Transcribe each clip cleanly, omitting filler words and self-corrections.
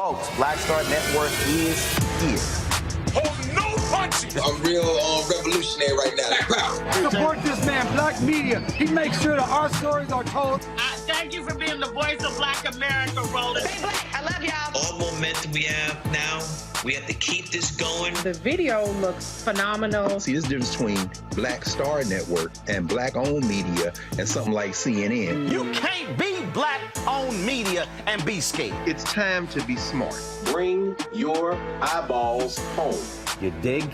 Folks, Black Star Network is here. Hold no punches! I'm real revolutionary right now. Support this man, Black Media. He makes sure that our stories are told. Thank Thank you for being the voice of Black America, Roland. Stay black. I love y'all. All momentum we have now, we have to keep this going. The video looks phenomenal. See, this difference between Black Star Network and Black-owned media and something like CNN. You can't be Black-owned media and be scared. It's time to be smart. Bring your eyeballs home. You dig?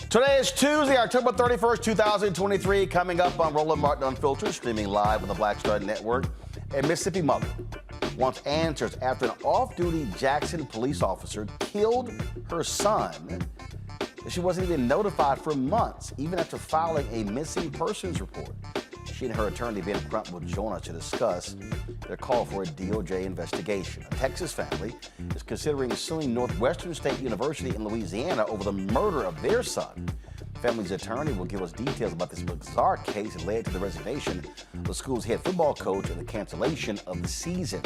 Today is Tuesday, October 31st, 2023. Coming up on Roland Martin Unfiltered, streaming live on the Black Star Network. A Mississippi mother wants answers after an off-duty Jackson police officer killed her son. She wasn't even notified for months, even after filing a missing persons report. She and her attorney, Crump, will join us to discuss their call for a DOJ investigation. A Texas family is considering suing Northwestern State University in Louisiana over the murder of their son. The family's attorney will give us details about this bizarre case that led to the resignation of the school's head football coach and the cancellation of the season.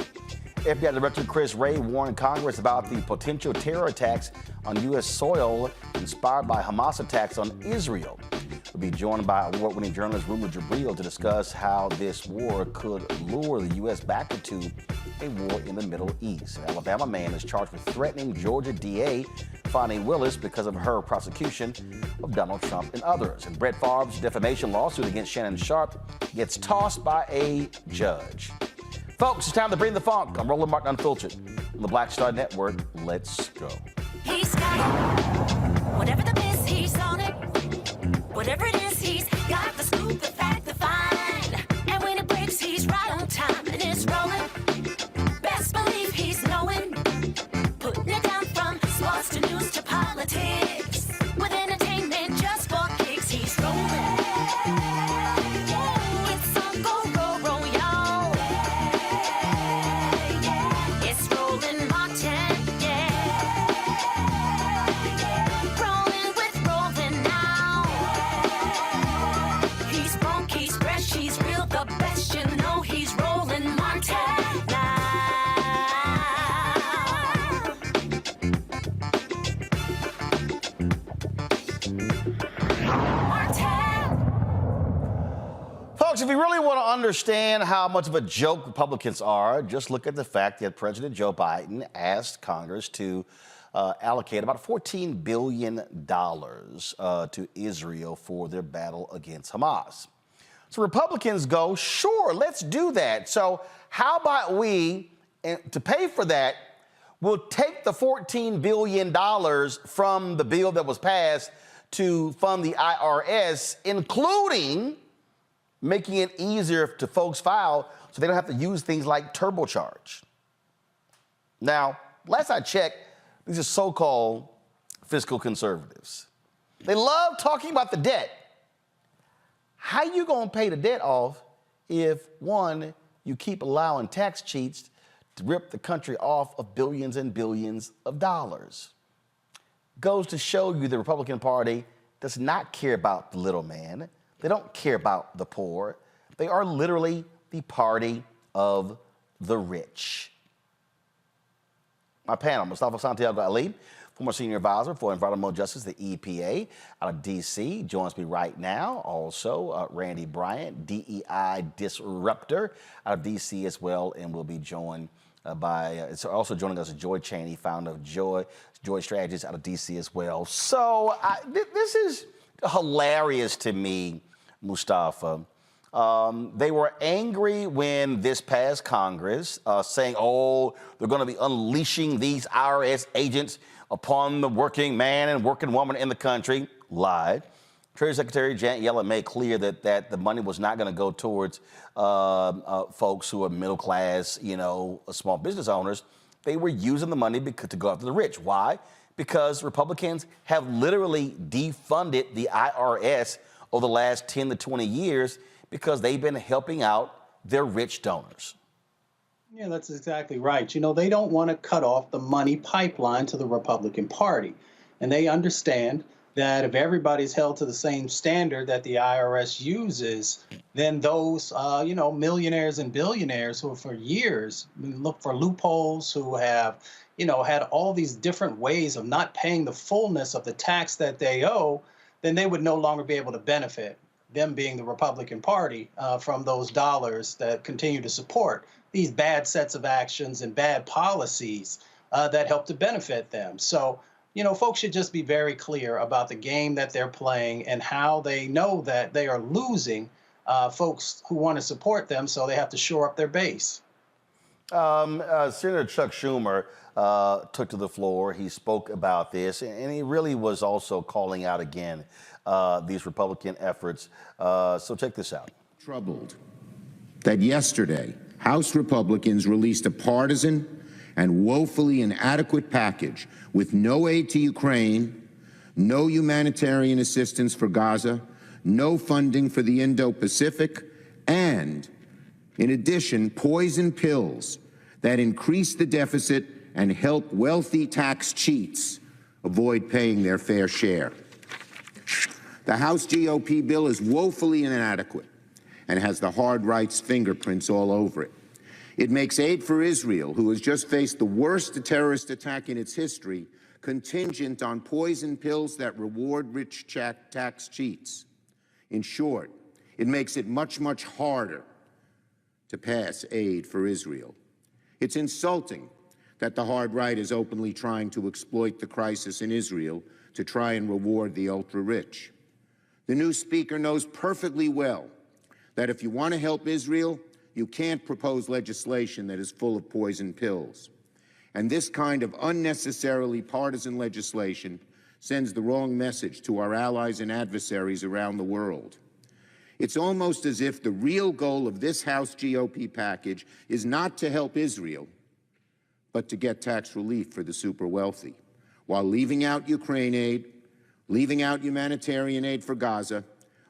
FBI Director Chris Wray warned Congress about the potential terror attacks on U.S. soil inspired by Hamas attacks on Israel. We'll be joined by award-winning journalist Rula Jebreal to discuss how this war could lure the U.S. back into a war in the Middle East. An Alabama man is charged with threatening Georgia DA Fani Willis because of her prosecution of Donald Trump and others. And Brett Favre's defamation lawsuit against Shannon Sharpe gets tossed by a judge. Folks, it's time to bring the funk. I'm Roland Martin Unfiltered on the Black Star Network. Let's go. He's got it. Whatever the miss, he's on it. Whatever it is, he's got the scoop, the fact, the find. And when it breaks, he's right on time and it's rolling. Best believe he's knowing. Putting it down from sports to news to politics. With entertainment just for kicks, he's rolling. It's on go, roll, roll, y'all. It's Roland Martin, yeah. Rolling with Roland now. He's funk, he's fresh, he's real, the best, you know he's Roland Martin now. Folks, if you really want to understand how much of a joke Republicans are, just look at the fact that President Joe Biden asked Congress to allocate about $14 billion to Israel for their battle against Hamas. So Republicans go, sure, let's do that. So how about we, to pay for that, we'll take the $14 billion from the bill that was passed to fund the IRS, including making it easier to folks file so they don't have to use things like turbocharge. Now, last I checked, these are so-called fiscal conservatives. They love talking about the debt. How you gonna pay the debt off if, one, you keep allowing tax cheats to rip the country off of billions and billions of dollars? Goes to show you the Republican Party does not care about the little man. They don't care about the poor. They are literally the party of the rich. My panel, Mustafa Santiago Ali, former senior advisor for environmental justice, the EPA, out of D.C., joins me right now. Also, Randy Bryant, DEI disruptor, out of D.C. as well, and will be joined by, also joining us, Joy Chaney, founder of Joy Strategies, out of D.C. as well. So this is hilarious to me, Mustafa. They were angry when this passed Congress, saying, oh, they're going to be unleashing these IRS agents upon the working man and working woman in the country. Lied. Treasury Secretary Janet Yellen made clear that the money was not going to go towards folks who are middle class, small business owners. They were using the money to go after the rich. Why? Because Republicans have literally defunded the IRS over the last 10 to 20 years because they've been helping out their rich donors. Yeah, that's exactly right. They don't want to cut off the money pipeline to the Republican Party. And they understand that if everybody's held to the same standard that the IRS uses, then those, millionaires and billionaires who for years look for loopholes, who have, had all these different ways of not paying the fullness of the tax that they owe, then they would no longer be able to benefit, them being the Republican Party, from those dollars that continue to support these bad sets of actions and bad policies that help to benefit them. So, folks should just be very clear about the game that they're playing and how they know that they are losing folks who want to support them, so they have to shore up their base. Senator Chuck Schumer took to the floor. He spoke about this, and he really was also calling out again these Republican efforts. So check this out. Troubled that yesterday House Republicans released a partisan and woefully inadequate package with no aid to Ukraine, no humanitarian assistance for Gaza, no funding for the Indo-Pacific, and, in addition, poison pills that increase the deficit and help wealthy tax cheats avoid paying their fair share. The House GOP bill is woefully inadequate and has the hard right's fingerprints all over it. It makes aid for Israel, who has just faced the worst terrorist attack in its history, contingent on poison pills that reward rich tax cheats. In short, it makes it much, much harder to pass aid for Israel. It's insulting that the hard right is openly trying to exploit the crisis in Israel to try and reward the ultra-rich. The new speaker knows perfectly well that if you want to help Israel, you can't propose legislation that is full of poison pills. And this kind of unnecessarily partisan legislation sends the wrong message to our allies and adversaries around the world. It's almost as if the real goal of this House GOP package is not to help Israel, but to get tax relief for the super wealthy, while leaving out Ukraine aid, leaving out humanitarian aid for Gaza,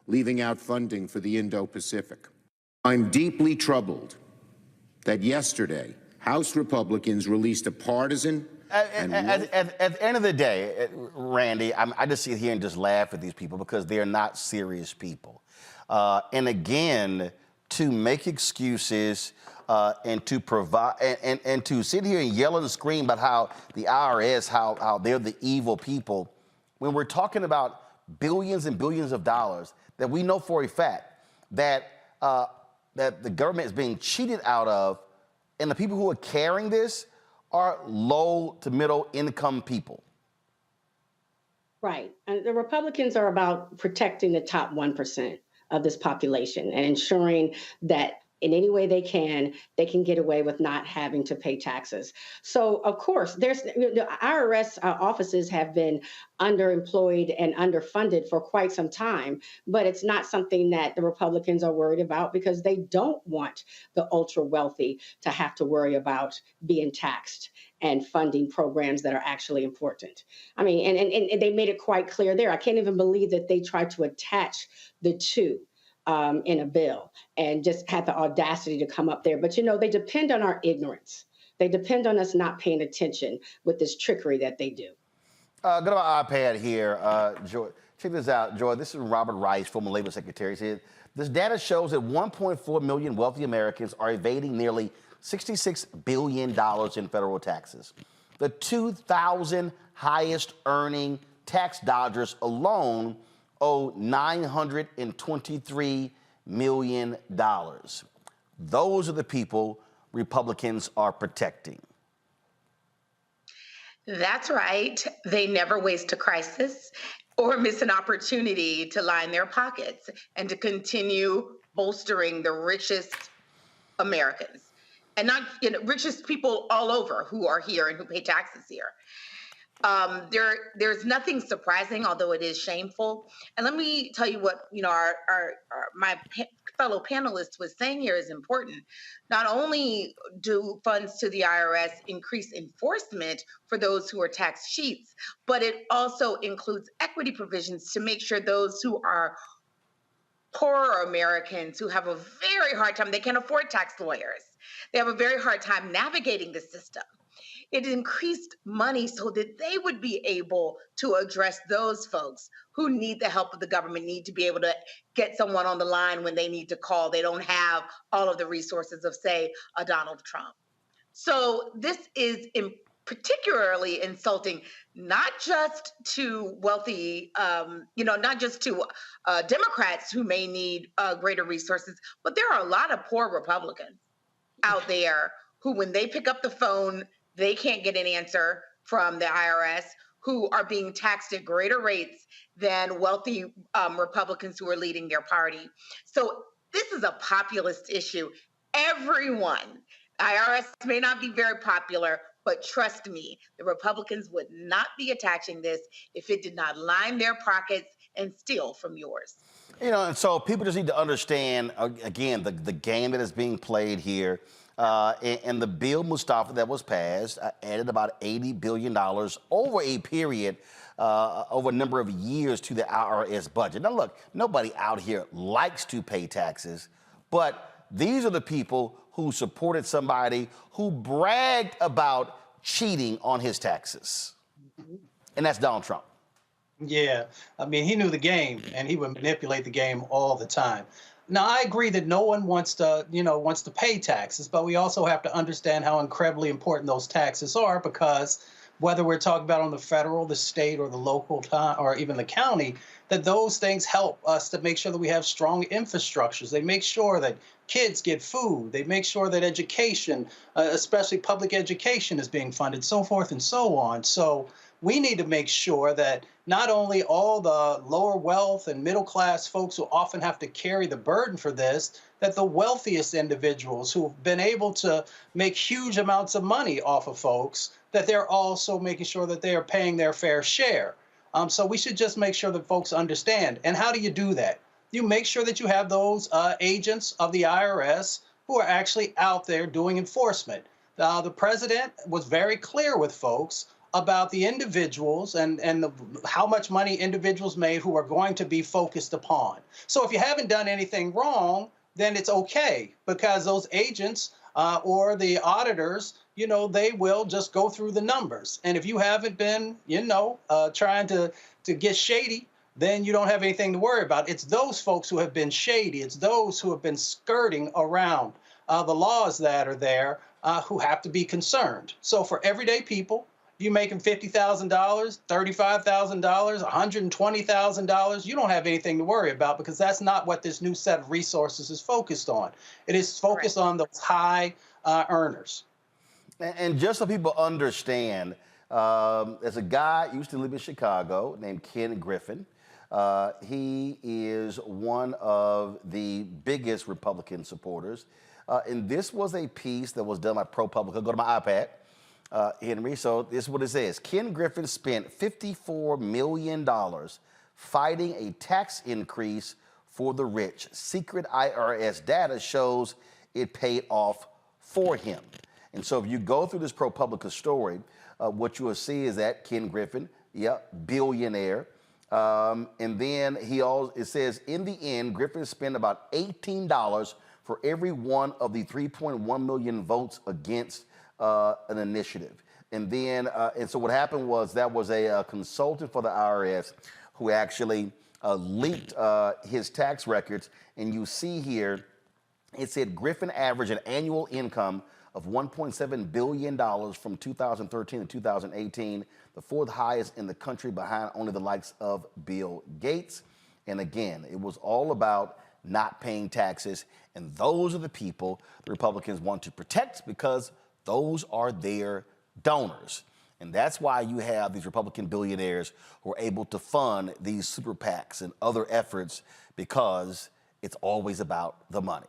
leaving out funding for the Indo-Pacific. I'm deeply troubled that yesterday House Republicans released a partisan At the end of the day, Randy, I just sit here and just laugh at these people because they're not serious people. And again, to make excuses and to provide and to sit here and yell and scream about how the IRS, how they're the evil people, when we're talking about billions and billions of dollars that we know for a fact that that the government is being cheated out of, and the people who are carrying this are low to middle income people. Right. And the Republicans are about protecting the top 1% of this population and ensuring that in any way they can get away with not having to pay taxes. So, of course, the IRS offices have been underemployed and underfunded for quite some time, but it's not something that the Republicans are worried about because they don't want the ultra wealthy to have to worry about being taxed and funding programs that are actually important. I mean, and they made it quite clear there. I can't even believe that they tried to attach the two in a bill and just had the audacity to come up there. But, you know, they depend on our ignorance. They depend on us not paying attention with this trickery that they do. Go to my iPad here. Joy, check this out, Joy. This is Robert Rice, former Labor Secretary. He said, this data shows that 1.4 million wealthy Americans are evading nearly $66 billion in federal taxes. The 2,000 highest earning tax dodgers alone owe $923 million. Those are the people Republicans are protecting. That's right. They never waste a crisis or miss an opportunity to line their pockets and to continue bolstering the richest Americans. And not richest people all over who are here and who pay taxes here. There's nothing surprising, although it is shameful. And let me tell you what my fellow panelist was saying here is important. Not only do funds to the IRS increase enforcement for those who are tax cheats, but it also includes equity provisions to make sure those who are poorer Americans who have a very hard time, they can't afford tax lawyers. They have a very hard time navigating the system. It increased money so that they would be able to address those folks who need the help of the government, need to be able to get someone on the line when they need to call. They don't have all of the resources of, say, a Donald Trump. So this is particularly insulting, not just to wealthy, not just to Democrats who may need greater resources, but there are a lot of poor Republicans out there who, when they pick up the phone, they can't get an answer from the IRS, who are being taxed at greater rates than wealthy Republicans who are leading their party. So this is a populist issue. Everyone IRS may not be very popular, but trust me, the Republicans would not be attaching this if it did not line their pockets and steal from yours. You know, and so people just need to understand, again, the game that is being played here. And the bill, Mustafa, that was passed added about $80 billion over a period, over a number of years to the IRS budget. Now, look, nobody out here likes to pay taxes, but these are the people who supported somebody who bragged about cheating on his taxes. And that's Donald Trump. Yeah, I mean, he knew the game, and he would manipulate the game all the time. Now, I agree that no one wants to pay taxes, but we also have to understand how incredibly important those taxes are, because whether we're talking about on the federal, the state, or the local or even the county, that those things help us to make sure that we have strong infrastructures. They make sure that kids get food. They make sure that education, especially public education, is being funded, so forth and so on. So we need to make sure that not only all the lower wealth and middle class folks who often have to carry the burden for this, that the wealthiest individuals who've been able to make huge amounts of money off of folks, that they're also making sure that they are paying their fair share. So we should just make sure that folks understand. And how do you do that? You make sure that you have those agents of the IRS who are actually out there doing enforcement. The president was very clear with folks about the individuals and how much money individuals made who are going to be focused upon. So if you haven't done anything wrong, then it's okay, because those agents or the auditors, they will just go through the numbers. And if you haven't been, trying to get shady, then you don't have anything to worry about. It's those folks who have been shady. It's those who have been skirting around the laws that are there who have to be concerned. So for everyday people, you making $50,000, $35,000, $120,000, you don't have anything to worry about, because that's not what this new set of resources is focused on. It is focused on those high earners. And just so people understand, there's a guy who used to live in Chicago named Ken Griffin. He is one of the biggest Republican supporters. And this was a piece that was done by ProPublica. Go to my iPad. Henry, so this is what it says. Ken Griffin spent $54 million fighting a tax increase for the rich. Secret IRS data shows it paid off for him. And so if you go through this ProPublica story, what you will see is that Ken Griffin, billionaire. And then it says, in the end, Griffin spent about $18 for every one of the 3.1 million votes against an initiative. And then, and so what happened was that was a consultant for the IRS who actually leaked his tax records. And you see here, it said Griffin averaged an annual income of $1.7 billion from 2013 to 2018, the fourth highest in the country behind only the likes of Bill Gates. And again, it was all about not paying taxes. And those are the people the Republicans want to protect, because those are their donors. And that's why you have these Republican billionaires who are able to fund these super PACs and other efforts, because it's always about the money.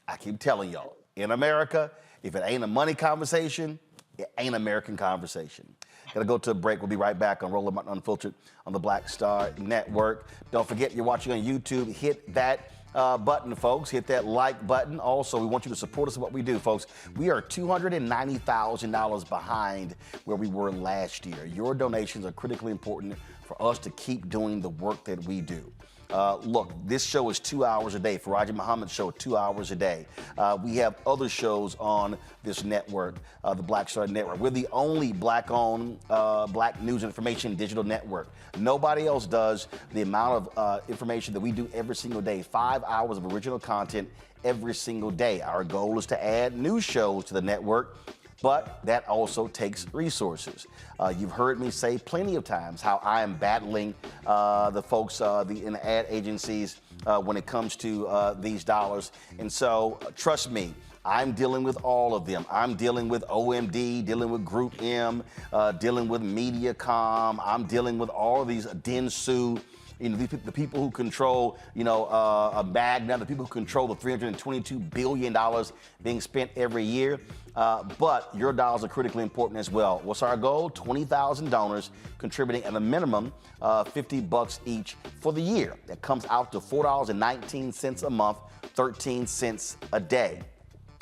I keep telling y'all, in America, if it ain't a money conversation, it ain't American conversation. Gotta go to a break. We'll be right back on Roland Unfiltered on the Black Star Network. Don't forget, you're watching on YouTube. Hit that button, folks. Hit that like button. Also, we want you to support us in what we do, folks. We are $290,000 behind where we were last year. Your donations are critically important for us to keep doing the work that we do. Look, this show is 2 hours a day. Faraji Muhammad's show, 2 hours a day. We have other shows on this network, the Black Star Network. We're the only black-owned, black news information digital network. Nobody else does the amount of information that we do every single day. 5 hours of original content every single day. Our goal is to add new shows to the network, but that also takes resources. You've heard me say plenty of times how I am battling the folks in the ad agencies when it comes to these dollars. And so trust me, I'm dealing with all of them. I'm dealing with OMD, dealing with Group M, dealing with MediaCom. I'm dealing with all of these Dentsu. You know, the people who control, Magna, the people who control the $322 billion being spent every year. But your dollars are critically important as well. What's our goal? 20,000 donors contributing at a minimum $50 each for the year. That comes out to $4.19 a month, 13 cents a day.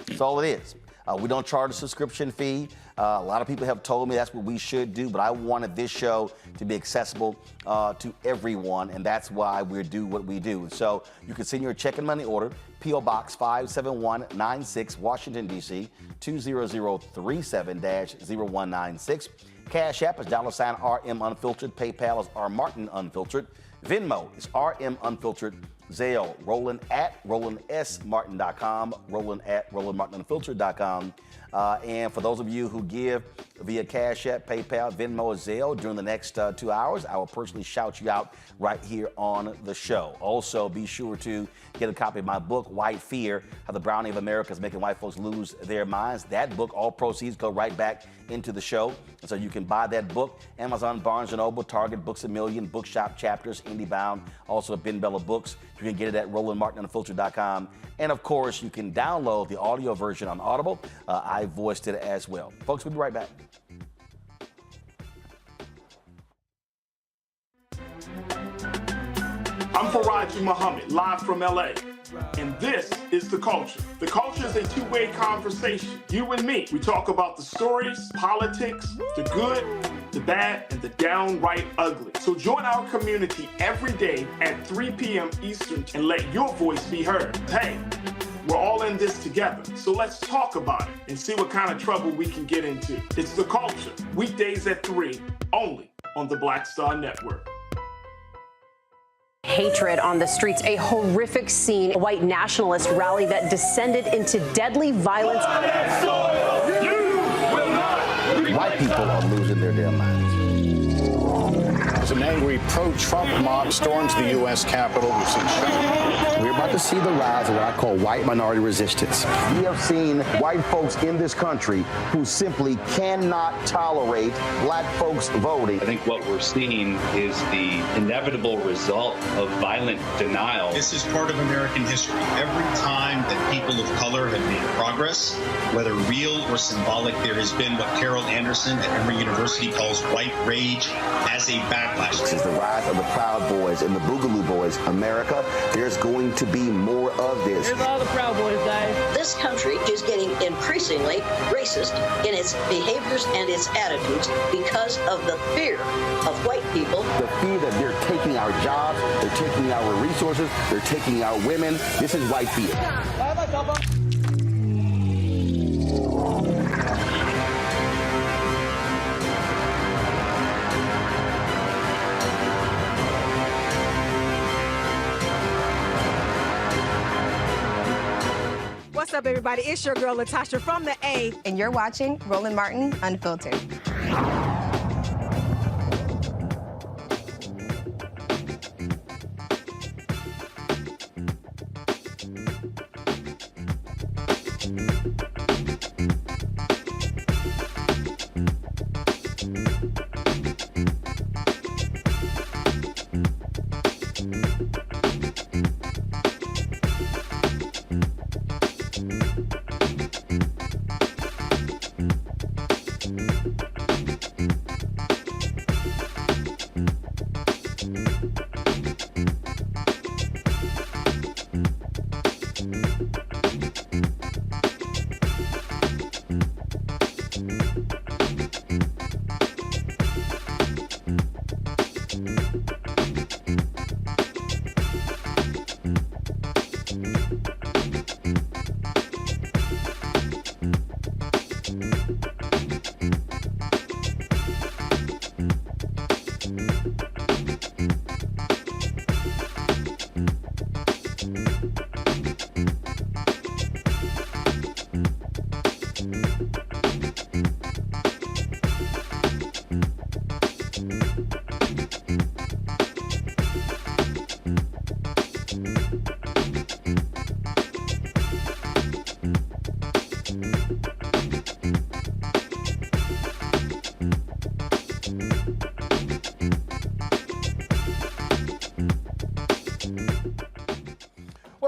That's all it is. We don't charge a subscription fee. A lot of people have told me that's what we should do, but I wanted this show to be accessible to everyone, and that's why we do what we do. So you can send your check and money order, P.O. Box 57196, Washington, D.C., 20037-0196. Cash App is $RM Unfiltered. PayPal is R Martin Unfiltered. Venmo is RM Unfiltered. Zelle, Roland at RolandSMartin.com, Roland at RolandMartinUnfiltered.com. And for those of you who give via Cash App, PayPal, Venmo, or Zelle during the next 2 hours, I will personally shout you out right here on the show. Also, be sure to get a copy of my book, White Fear, How the Browning of America is Making White Folks Lose Their Minds. That book, all proceeds go right back into the show. And so you can buy that book, Amazon, Barnes & Noble, Target, Books A Million, Bookshop, Chapters, IndieBound, also Ben Bella Books. You can get it at RolandMartinUnfiltered.com. And of course, you can download the audio version on Audible. I voiced it as well. Folks, we'll be right back. I'm Faraji Muhammad, live from LA. And this is The Culture. The Culture is a two-way conversation. You and me. We talk about the stories, politics, the good, the bad, and the downright ugly. So join our community every day at 3 p.m. Eastern and let your voice be heard. Hey, we're all in this together. So let's talk about it and see what kind of trouble we can get into. It's The Culture, weekdays at 3, only on the Black Star Network. Hatred on the streets, a horrific scene, a white nationalist rally that descended into deadly violence. White people are losing their damn minds. As an angry pro-Trump mob storms the U.S. Capitol, we're about to see the rise of what I call white minority resistance. We have seen white folks in this country who simply cannot tolerate black folks voting. I think what we're seeing is the inevitable result of violent denial. This is part of American history. Every time that people of color have made progress, whether real or symbolic, there has been what Carol Anderson at Emory University calls white rage as a backlash. This is the rise of the Proud Boys and the Boogaloo Boys. America, there's going to be more of this. Here's all the Proud Boys, guys. This country is getting increasingly racist in its behaviors and its attitudes because of the fear of white people. The fear that they're taking our jobs, they're taking our resources, they're taking our women. This is white fear. What's up, everybody? It's your girl, Latasha from the A. And you're watching Roland Martin Unfiltered.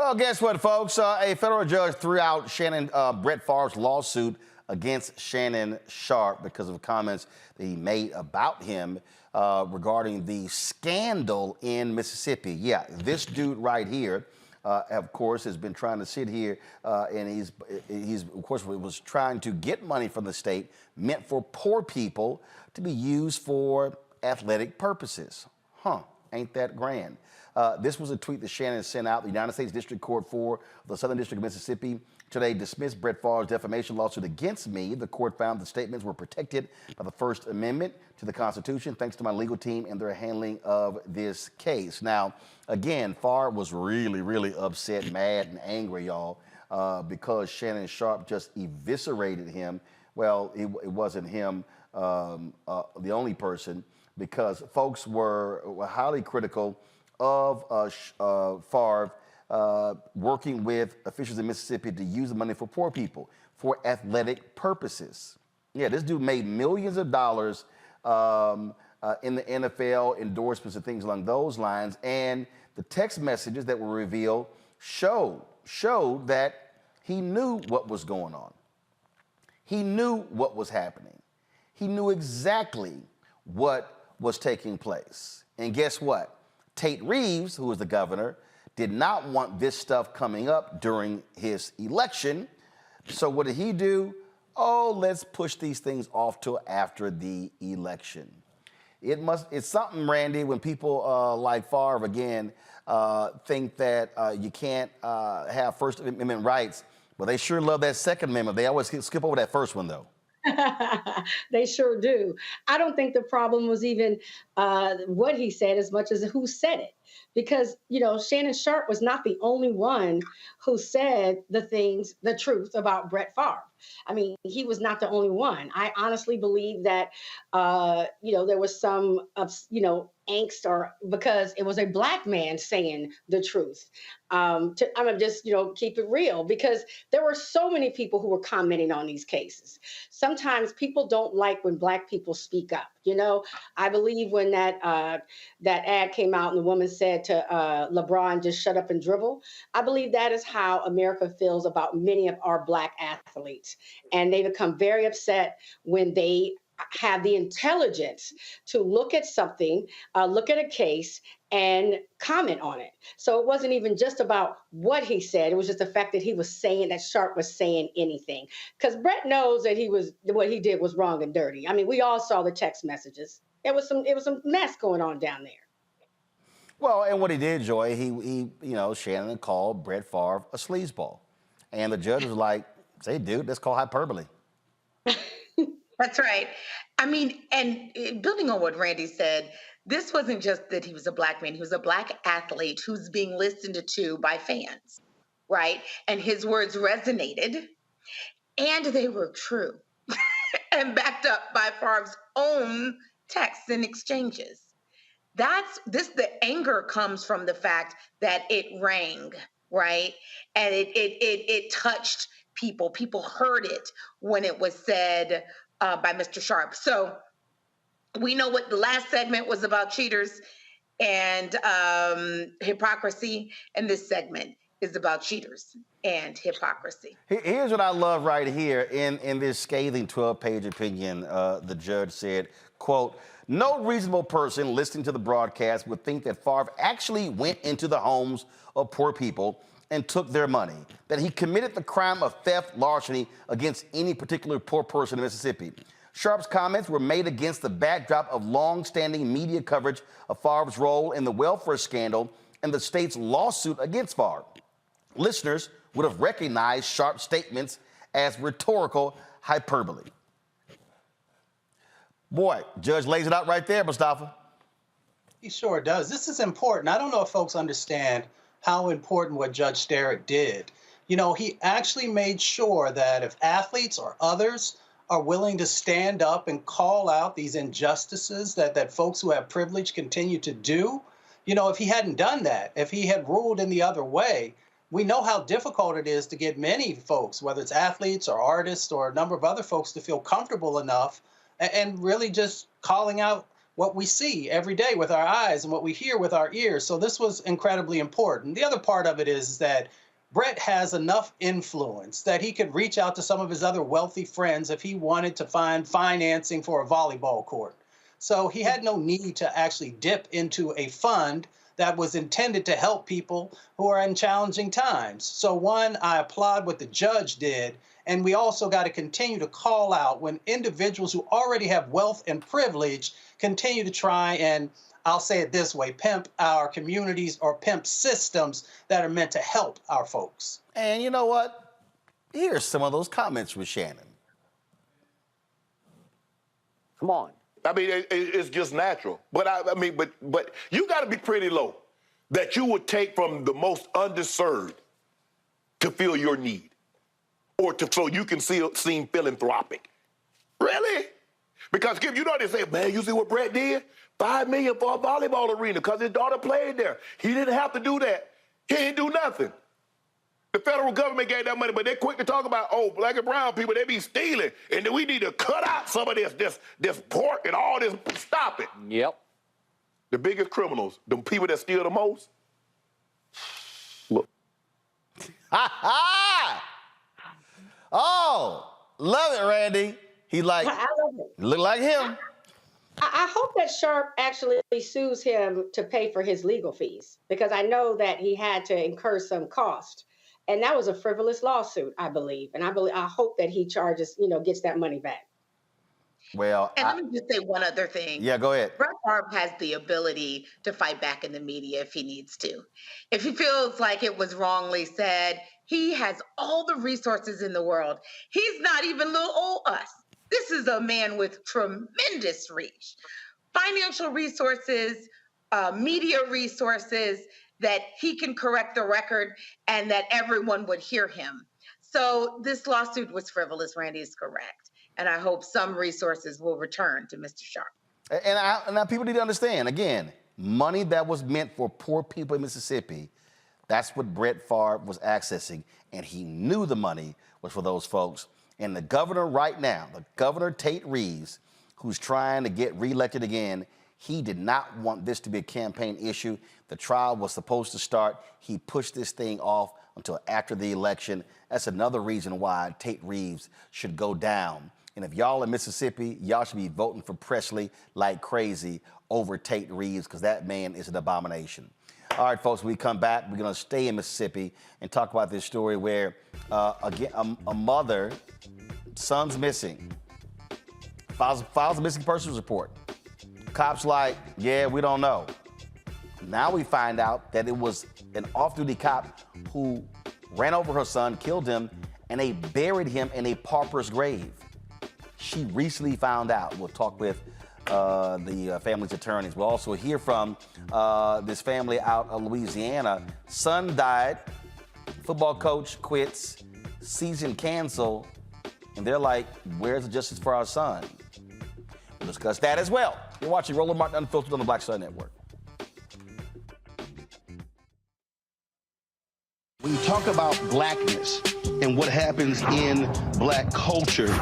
Well, guess what, folks? A federal judge threw out Brett Favre's lawsuit against Shannon Sharpe because of comments that he made about him regarding the scandal in Mississippi. Yeah, this dude right here, of course, has been trying to sit here and he's of course was trying to get money from the state meant for poor people to be used for athletic purposes. Huh, ain't that grand? This was a tweet that Shannon sent out. The United States District Court for the Southern District of Mississippi today dismissed Brett Favre's defamation lawsuit against me. The court found the statements were protected by the First Amendment to the Constitution, thanks to my legal team and their handling of this case. Now, again, Favre was really, really upset, mad, and angry, y'all, because Shannon Sharpe just eviscerated him. Well, it wasn't him, the only person, because folks were highly critical of Favre working with officials in Mississippi to use the money for poor people for athletic purposes. Yeah, this dude made millions of dollars in the NFL, endorsements and things along those lines. And the text messages that were revealed showed that he knew what was going on. He knew what was happening. He knew exactly what was taking place. And guess what? Tate Reeves, who was the governor, did not want this stuff coming up during his election. So what did he do? Oh, let's push these things off till after the election. It's something, Randy, when people like Favre, again, think that you can't have First Amendment rights. Well, they sure love that Second Amendment. They always skip over that first one, though. They sure do. I don't think the problem was even what he said as much as who said it. Because, you know, Shannon Sharpe was not the only one who said the truth about Brett Favre. I mean, he was not the only one. I honestly believe that, there was some, angst or because it was a Black man saying the truth. I'm gonna just, keep it real because there were so many people who were commenting on these cases. Sometimes people don't like when Black people speak up. I believe when that ad came out and the woman said to LeBron, just shut up and dribble. I believe that is how America feels about many of our Black athletes. And they become very upset when they have the intelligence to look at something, look at a case and comment on it. So it wasn't even just about what he said. It was just the fact that he was saying that Sharpe was saying anything. Because Brett knows that what he did was wrong and dirty. I mean, we all saw the text messages. It was some mess going on down there. Well, and what he did, Joy, he Shannon called Brett Favre a sleazeball. And the judge was like, say, dude, that's called hyperbole. That's right. I mean, and building on what Randy said, this wasn't just that he was a Black man. He was a Black athlete who's being listened to by fans, right? And his words resonated, and they were true and backed up by Favre's own texts and exchanges. The anger comes from the fact that it rang, right? And it touched people. People heard it when it was said by Mr. Sharpe. So we know what the last segment was about, cheaters and hypocrisy, and this segment is about cheaters and hypocrisy. Here's what I love right here in this scathing 12-page opinion. The judge said, quote, no reasonable person listening to the broadcast would think that Favre actually went into the homes of poor people and took their money, that he committed the crime of theft, larceny against any particular poor person in Mississippi. Sharpe's comments were made against the backdrop of long-standing media coverage of Favre's role in the welfare scandal and the state's lawsuit against Favre. Listeners would have recognized Sharpe's statements as rhetorical hyperbole. Boy, judge lays it out right there, Mustafa. He sure does. This is important. I don't know if folks understand how important what Judge Sterritt did. He actually made sure that if athletes or others are willing to stand up and call out these injustices that folks who have privilege continue to do, if he hadn't done that, if he had ruled in the other way, we know how difficult it is to get many folks, whether it's athletes or artists or a number of other folks, to feel comfortable enough and really just calling out what we see every day with our eyes and what we hear with our ears. So this was incredibly important. The other part of it is that Brett has enough influence that he could reach out to some of his other wealthy friends if he wanted to find financing for a volleyball court. So he had no need to actually dip into a fund that was intended to help people who are in challenging times. So one, I applaud what the judge did, and we also got to continue to call out when individuals who already have wealth and privilege continue to try and, I'll say it this way, pimp our communities or pimp systems that are meant to help our folks. And you know what? Here's some of those comments with Shannon. Come on. I mean, it's just natural. But but you got to be pretty low that you would take from the most underserved to fill your need, or so you can seem philanthropic. Really? Because you know they say, man, you see what Brett did? $5 million for a volleyball arena because his daughter played there. He didn't have to do that. He didn't do nothing. The federal government gave that money, but they're quick to talk about, oh, black and brown people, they be stealing, and then we need to cut out some of this pork and all this. Stop it. Yep. The biggest criminals, the people that steal the most, look. Ha ha! Oh, love it, Randy. He like, I love it. Look like him. I hope that Sharpe actually sues him to pay for his legal fees, because I know that he had to incur some cost. And that was a frivolous lawsuit, I believe. And I hope that he charges, gets that money back. Well, and let me just say one other thing. Yeah, go ahead. Brett Favre has the ability to fight back in the media if he needs to. If he feels like it was wrongly said, he has all the resources in the world. He's not even little old us. This is a man with tremendous reach, financial resources, media resources, that he can correct the record and that everyone would hear him. So this lawsuit was frivolous. Randy is correct. And I hope some resources will return to Mr. Sharpe. And now people need to understand, again, money that was meant for poor people in Mississippi, that's what Brett Favre was accessing. And he knew the money was for those folks. And the governor right now, the governor Tate Reeves, who's trying to get reelected again, he did not want this to be a campaign issue. The trial was supposed to start. He pushed this thing off until after the election. That's another reason why Tate Reeves should go down. And if y'all in Mississippi, y'all should be voting for Presley like crazy over Tate Reeves, because that man is an abomination. All right, folks, when we come back, we're going to stay in Mississippi and talk about this story where, again, a mother, son's missing, files a missing persons report. Cops like, yeah, we don't know. Now we find out that it was an off-duty cop who ran over her son, killed him, and they buried him in a pauper's grave. She recently found out. We'll talk with the family's attorneys. We'll also hear from this family out of Louisiana. Son died, football coach quits, season canceled, and they're like, where's the justice for our son? We'll discuss that as well. You're watching Roland Martin Unfiltered on the Black Star Network. When you talk about blackness and what happens in black culture,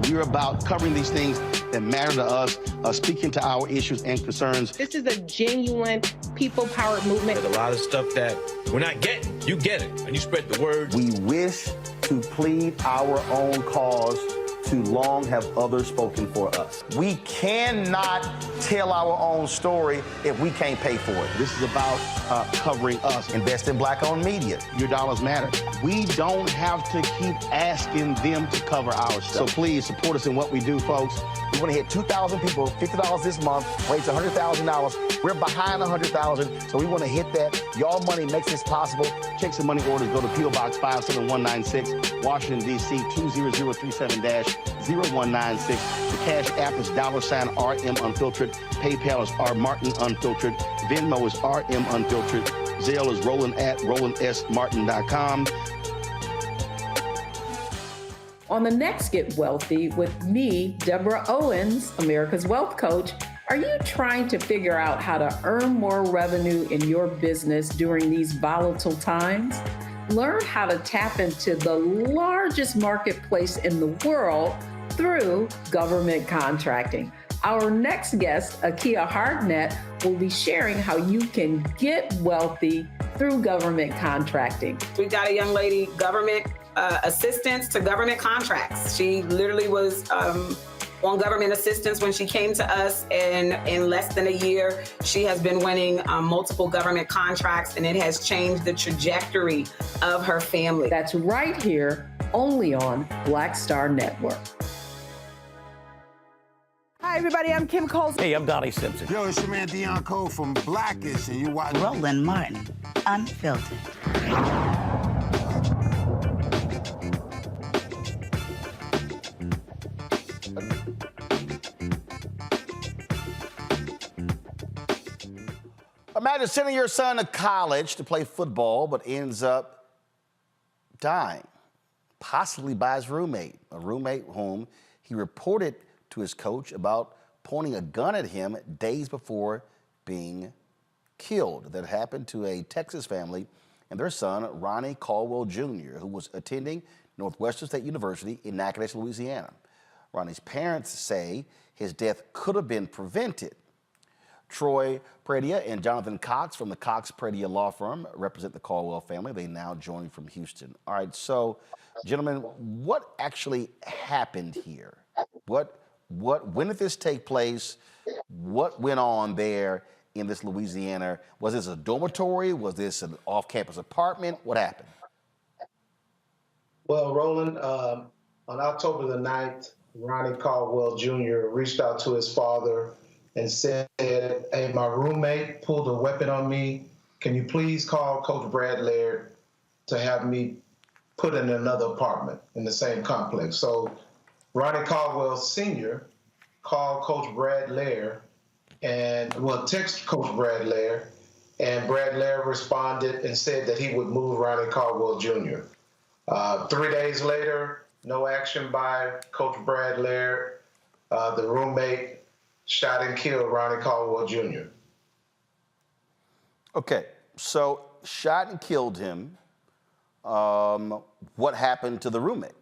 we're about covering these things that matter to us, speaking to our issues and concerns. This is a genuine people-powered movement. There's a lot of stuff that we're not getting. You get it, and you spread the word. We wish to plead our own cause. Too long have others spoken for us. We cannot tell our own story if we can't pay for it. This is about covering us. Invest in black-owned media. Your dollars matter. We don't have to keep asking them to cover our stuff. So please support us in what we do, folks. We want to hit 2,000 people, $50 this month, raise $100,000. We're behind 100,000, so we want to hit that. Your money makes this possible. Check some money orders. Go to P.O. Box 57196, Washington, D.C. 20037-0196. The Cash App is $RM Unfiltered. PayPal is R Martin Unfiltered. Venmo is RM Unfiltered. Zelle is Roland at RolandSMartin.com. On the next Get Wealthy with me, Deborah Owens, America's Wealth Coach, are you trying to figure out how to earn more revenue in your business during these volatile times? Learn how to tap into the largest marketplace in the world through government contracting. Our next guest, Akia Hardnett, will be sharing how you can get wealthy through government contracting. We got a young lady, government assistance to government contracts. She literally was on government assistance when she came to us, and in less than a year, she has been winning multiple government contracts, and it has changed the trajectory of her family. That's right here, only on Black Star Network. Hi, everybody. I'm Kim Coles. Hey, I'm Donnie Simpson. Yo, it's your man Deion Cole from Blackish, and you watch Roland Martin, Unfiltered. Imagine sending your son to college to play football, but ends up dying, possibly by his roommate, a roommate whom he reported to his coach about pointing a gun at him days before being killed. That happened to a Texas family and their son, Ronnie Caldwell Jr., who was attending Northwestern State University in Natchitoches, Louisiana. Ronnie's parents say his death could have been prevented. Troy Pradia and Jonathan Cox from the Cox Pradia law firm represent the Caldwell family. They now join from Houston. All right, so gentlemen, what actually happened here? When did this take place? What went on there in this Louisiana? Was this a dormitory? Was this an off-campus apartment? What happened? Well, Roland, on October the 9th, Ronnie Caldwell Jr. reached out to his father and said, hey, my roommate pulled a weapon on me. Can you please call Coach Brad Laird to have me put in another apartment in the same complex? So Ronnie Caldwell Sr. called Coach Brad Laird and, text Coach Brad Laird, and Brad Laird responded and said that he would move Ronnie Caldwell Jr. 3 days later, no action by Coach Brad Laird. The roommate shot and killed Ronnie Caldwell Jr. Okay, so shot and killed him. What happened to the roommate?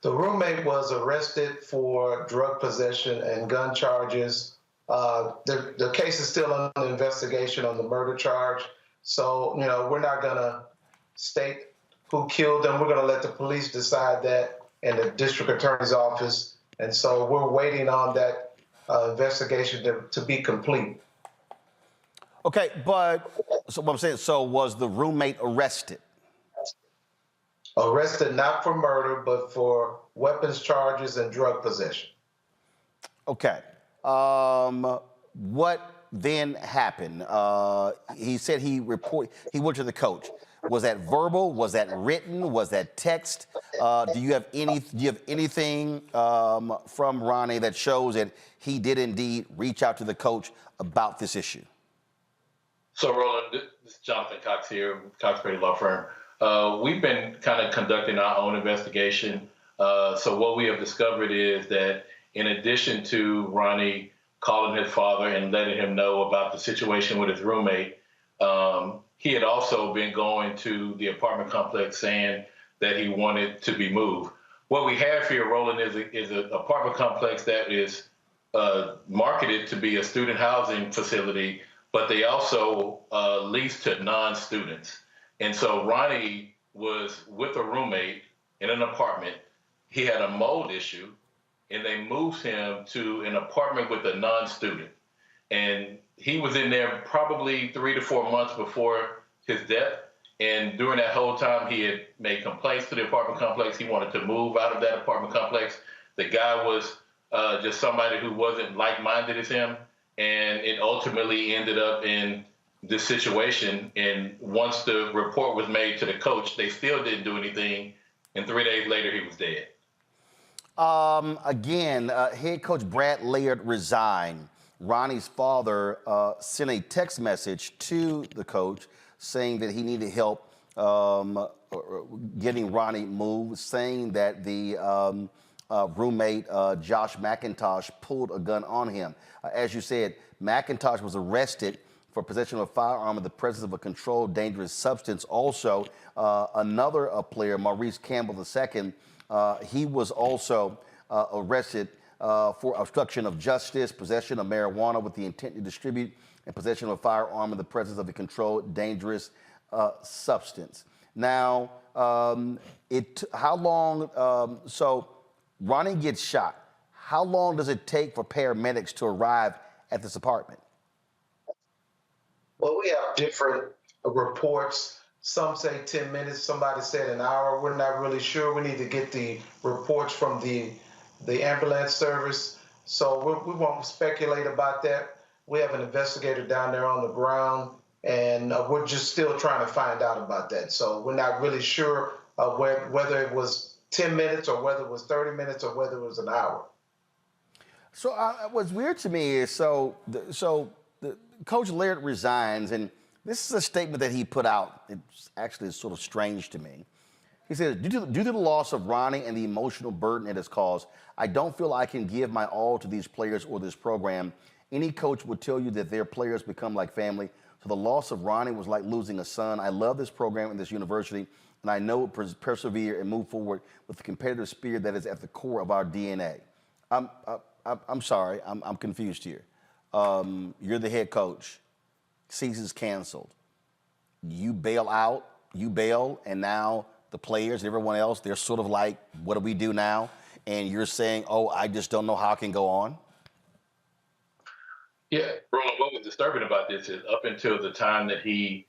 The roommate was arrested for drug possession and gun charges. The case is still under investigation on the murder charge. So, we're not going to state who killed them. We're going to let the police decide that in the district attorney's office. And so we're waiting on that investigation to be complete. Okay, but so what I'm saying, so was the roommate arrested? Arrested not for murder, but for weapons charges and drug possession. Okay. What then happened? He said he went to the coach. Was that verbal? Was that written? Was that text? Do you have anything from Ronnie that shows that he did indeed reach out to the coach about this issue? So, Roland, this is Jonathan Cox here, Cox Pradia Law Firm. We've been kind of conducting our own investigation. So what we have discovered is that in addition to Ronnie calling his father and letting him know about the situation with his roommate, he had also been going to the apartment complex saying that he wanted to be moved. What we have here, Roland, is an apartment complex that is marketed to be a student housing facility, but they also lease to non-students. And so Ronnie was with a roommate in an apartment. He had a mold issue, and they moved him to an apartment with a non-student. And he was in there probably 3 to 4 months before his death. And during that whole time, he had made complaints to the apartment complex. He wanted to move out of that apartment complex. The guy was just somebody who wasn't like-minded as him. And it ultimately ended up in this situation. And once the report was made to the coach, they still didn't do anything. And 3 days later, he was dead. Again, head coach Brad Laird resigned. Ronnie's father sent a text message to the coach saying that he needed help getting Ronnie moved, saying that the roommate, Josh McIntosh, pulled a gun on him. As you said, McIntosh was arrested for possession of a firearm in the presence of a controlled dangerous substance. Also, another player, Maurice Campbell II, he was also arrested for obstruction of justice, possession of marijuana with the intent to distribute, and possession of a firearm in the presence of a controlled dangerous substance. Now, how long, so Ronnie gets shot. How long does it take for paramedics to arrive at this apartment? Well, we have different reports. Some say 10 minutes, somebody said an hour. We're not really sure. We need to get the reports from the ambulance service. So we won't speculate about that. We have an investigator down there on the ground, and we're just still trying to find out about that. So we're not really sure whether it was 10 minutes or whether it was 30 minutes or whether it was an hour. So what's weird to me is, Coach Laird resigns, and this is a statement that he put out. It's actually sort of strange to me. He said, due to the loss of Ronnie and the emotional burden it has caused, I don't feel I can give my all to these players or this program. Any coach would tell you that their players become like family. So the loss of Ronnie was like losing a son. I love this program and this university, and I know it persevere and move forward with the competitive spirit that is at the core of our DNA. I'm sorry, I'm confused here. You're the head coach. Season's canceled. You bail out, and now the players and everyone else, they're sort of like, what do we do now? And you're saying, oh, I just don't know how I can go on? Yeah, Roland, what was disturbing about this is up until the time that he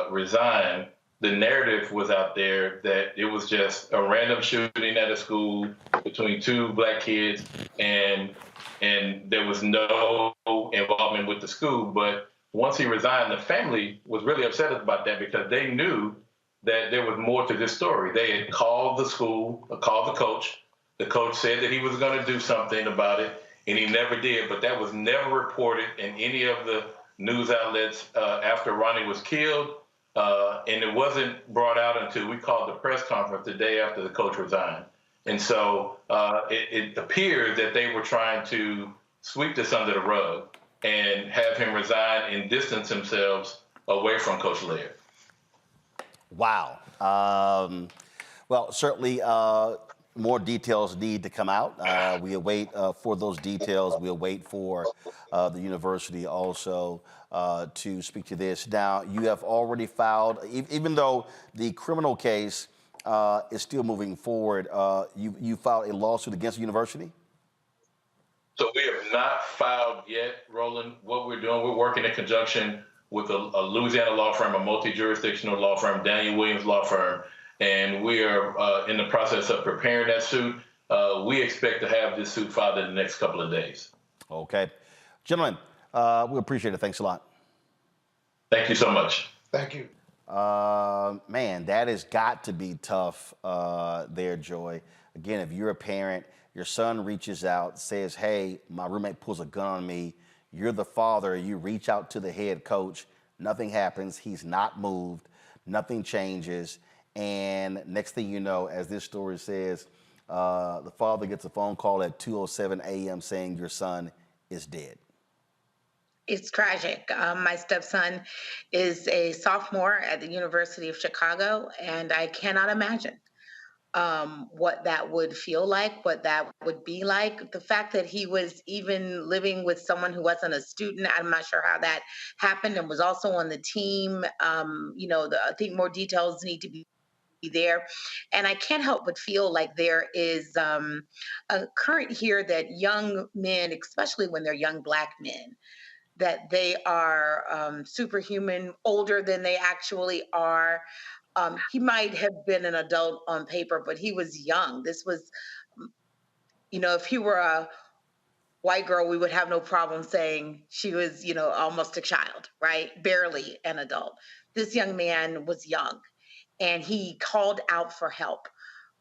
resigned, the narrative was out there that it was just a random shooting at a school between two black kids, and there was no involvement with the school. But once he resigned, the family was really upset about that because they knew that there was more to this story. They had called the school, called the coach. The coach said that he was going to do something about it, and he never did. But that was never reported in any of the news outlets after Ronnie was killed. And it wasn't brought out until we called the press conference the day after the coach resigned. And so it appeared that they were trying to sweep this under the rug and have him resign and distance themselves away from Coach Laird. Wow. Well, certainly more details need to come out. We await for those details. We await for the university also to speak to this. Now, you have already filed, even though the criminal case is still moving forward, you filed a lawsuit against the university? So we have not filed yet, Roland. What we're doing, we're working in conjunction with a Louisiana law firm, a multi-jurisdictional law firm, Daniel Williams Law Firm, and we are in the process of preparing that suit. We expect to have this suit filed in the next couple of days. Okay. Gentlemen, we appreciate it. Thanks a lot. Thank you so much. Thank you. Man, that has got to be tough there, Joy. Again, if you're a parent, your son reaches out, says, hey, my roommate pulls a gun on me. You're the father. You reach out to the head coach. Nothing happens. He's not moved. Nothing changes. And next thing you know, as this story says, the father gets a phone call at 2:07 a.m. saying your son is dead. It's tragic. My stepson is a sophomore at the University of Chicago, and I cannot imagine what that would feel like, what that would be like. The fact that he was even living with someone who wasn't a student, I'm not sure how that happened, and was also on the team. I think more details need to be there. And I can't help but feel like there is a current here that young men, especially when they're young Black men, that they are superhuman, older than they actually are. He might have been an adult on paper, but he was young. This was, if he were a white girl, we would have no problem saying she was, almost a child, right? Barely an adult. This young man was young, and he called out for help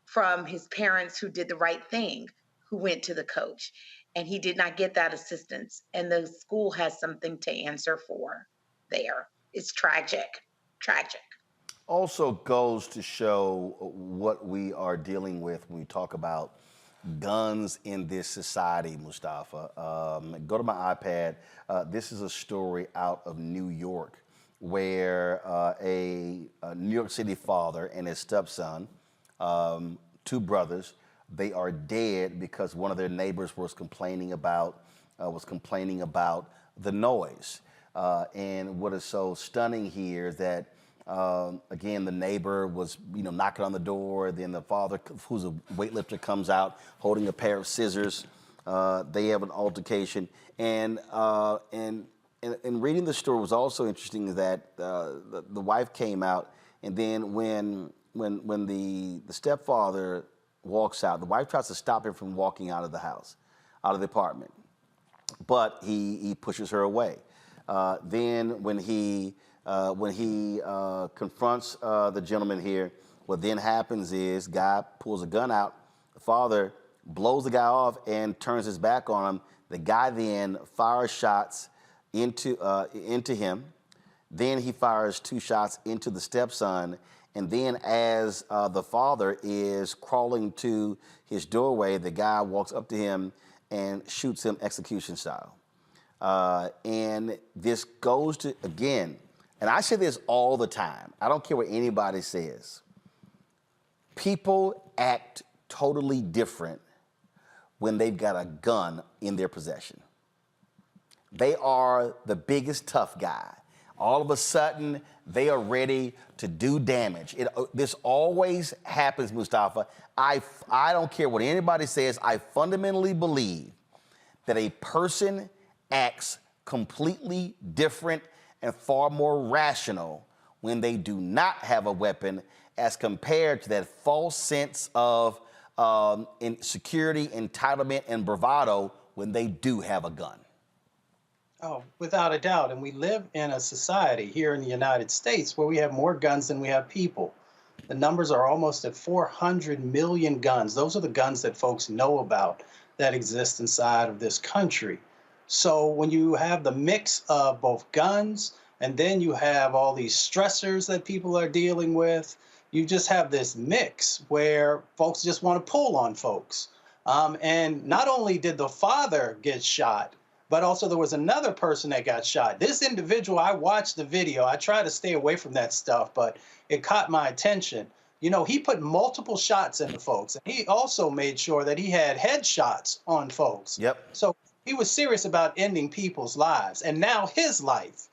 from his parents who did the right thing, who went to the coach. And he did not get that assistance. And the school has something to answer for there. It's tragic, tragic. Also goes to show what we are dealing with when we talk about guns in this society, Mustafa. Go to my iPad. This is a story out of New York where a New York City father and his stepson, two brothers, they are dead because one of their neighbors was complaining about the noise. And what is so stunning here is that again, the neighbor was, knocking on the door. Then the father, who's a weightlifter, comes out holding a pair of scissors. They have an altercation, and reading the story was also interesting is that the wife came out, and then when the stepfather walks out, the wife tries to stop him from walking out of the house, out of the apartment, but he pushes her away. Then when he confronts the gentleman here, what then happens is guy pulls a gun out, the father blows the guy off and turns his back on him. The guy then fires shots into him. Then he fires 2 shots into the stepson. And then as the father is crawling to his doorway, the guy walks up to him and shoots him execution style. And this goes to, again, and I say this all the time, I don't care what anybody says, people act totally different when they've got a gun in their possession. They are the biggest tough guy. All of a sudden, they are ready to do damage. This always happens, Mustafa. I don't care what anybody says. I fundamentally believe that a person acts completely different and far more rational when they do not have a weapon as compared to that false sense of insecurity, entitlement, and bravado when they do have a gun. Oh, without a doubt. And we live in a society here in the United States where we have more guns than we have people. The numbers are almost at 400 million guns. Those are the guns that folks know about that exist inside of this country. So when you have the mix of both guns and then you have all these stressors that people are dealing with, you just have this mix where folks just want to pull on folks. And not only did the father get shot, but also there was another person that got shot. This individual, I watched the video. I try to stay away from that stuff, but it caught my attention. He put multiple shots into folks. And he also made sure that he had headshots on folks. Yep. So he was serious about ending people's lives. And now his life,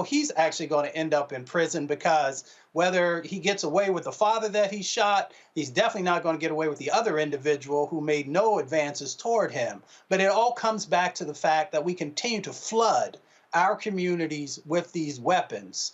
he's actually going to end up in prison because whether he gets away with the father that he shot, he's definitely not going to get away with the other individual who made no advances toward him. But it all comes back to the fact that we continue to flood our communities with these weapons.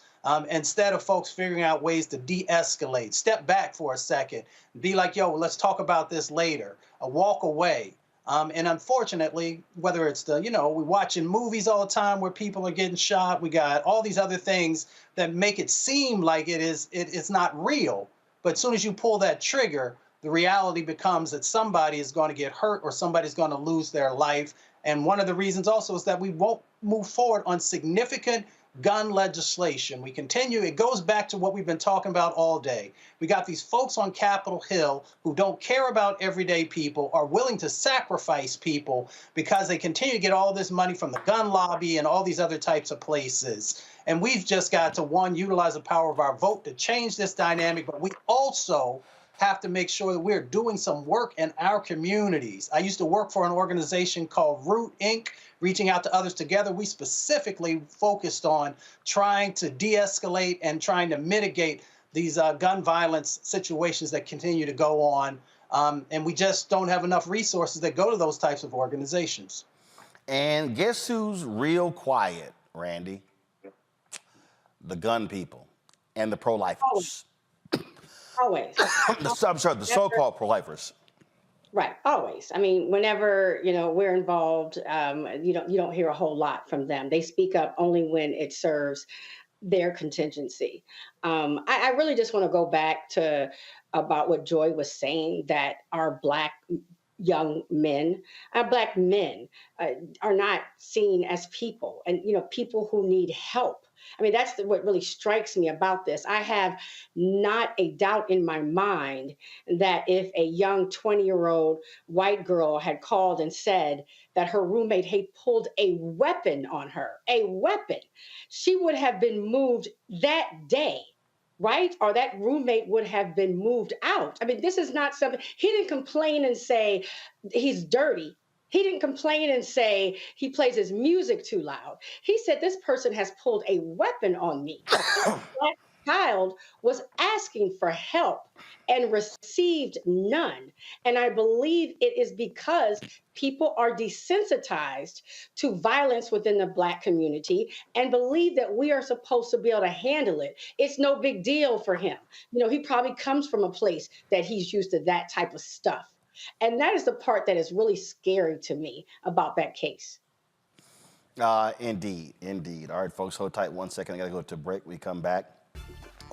Instead of folks figuring out ways to de-escalate, step back for a second, be like, yo, let's talk about this later, walk away. And unfortunately, whether it's we're watching movies all the time where people are getting shot, we got all these other things that make it seem like it's not real. But as soon as you pull that trigger, the reality becomes that somebody is going to get hurt or somebody's going to lose their life. And one of the reasons also is that we won't move forward on significant gun legislation. We continue, it goes back to what we've been talking about all day. We got these folks on Capitol Hill who don't care about everyday people, are willing to sacrifice people because they continue to get all this money from the gun lobby and all these other types of places. And we've just got to, one, utilize the power of our vote to change this dynamic, but we also have to make sure that we're doing some work in our communities. I used to work for an organization called Root Inc., reaching out to others together. We specifically focused on trying to de-escalate and trying to mitigate these gun violence situations that continue to go on. And we just don't have enough resources that go to those types of organizations. And guess who's real quiet, Randy? The gun people and the pro-lifers. Always. I'm sorry, the so-called pro-lifers. Right, always. I mean, whenever we're involved, you don't hear a whole lot from them. They speak up only when it serves their contingency. I really just want to go back to about what Joy was saying, that our Black young men, our Black men are not seen as people, and people who need help. I mean, that's what really strikes me about this. I have not a doubt in my mind that if a young 20-year-old white girl had called and said that her roommate had pulled a weapon on her, she would have been moved that day right? Or that roommate would have been moved out. I mean, this is not something, he didn't complain and say he's dirty. He didn't complain and say he plays his music too loud. He said this person has pulled a weapon on me. That child was asking for help and received none. And I believe it is because people are desensitized to violence within the Black community and believe that we are supposed to be able to handle it. It's no big deal for him. You know, he probably comes from a place that he's used to that type of stuff. And that is the part that is really scary to me about that case. Indeed, indeed. All right, folks, hold tight 1 second. I got to go to break. We come back.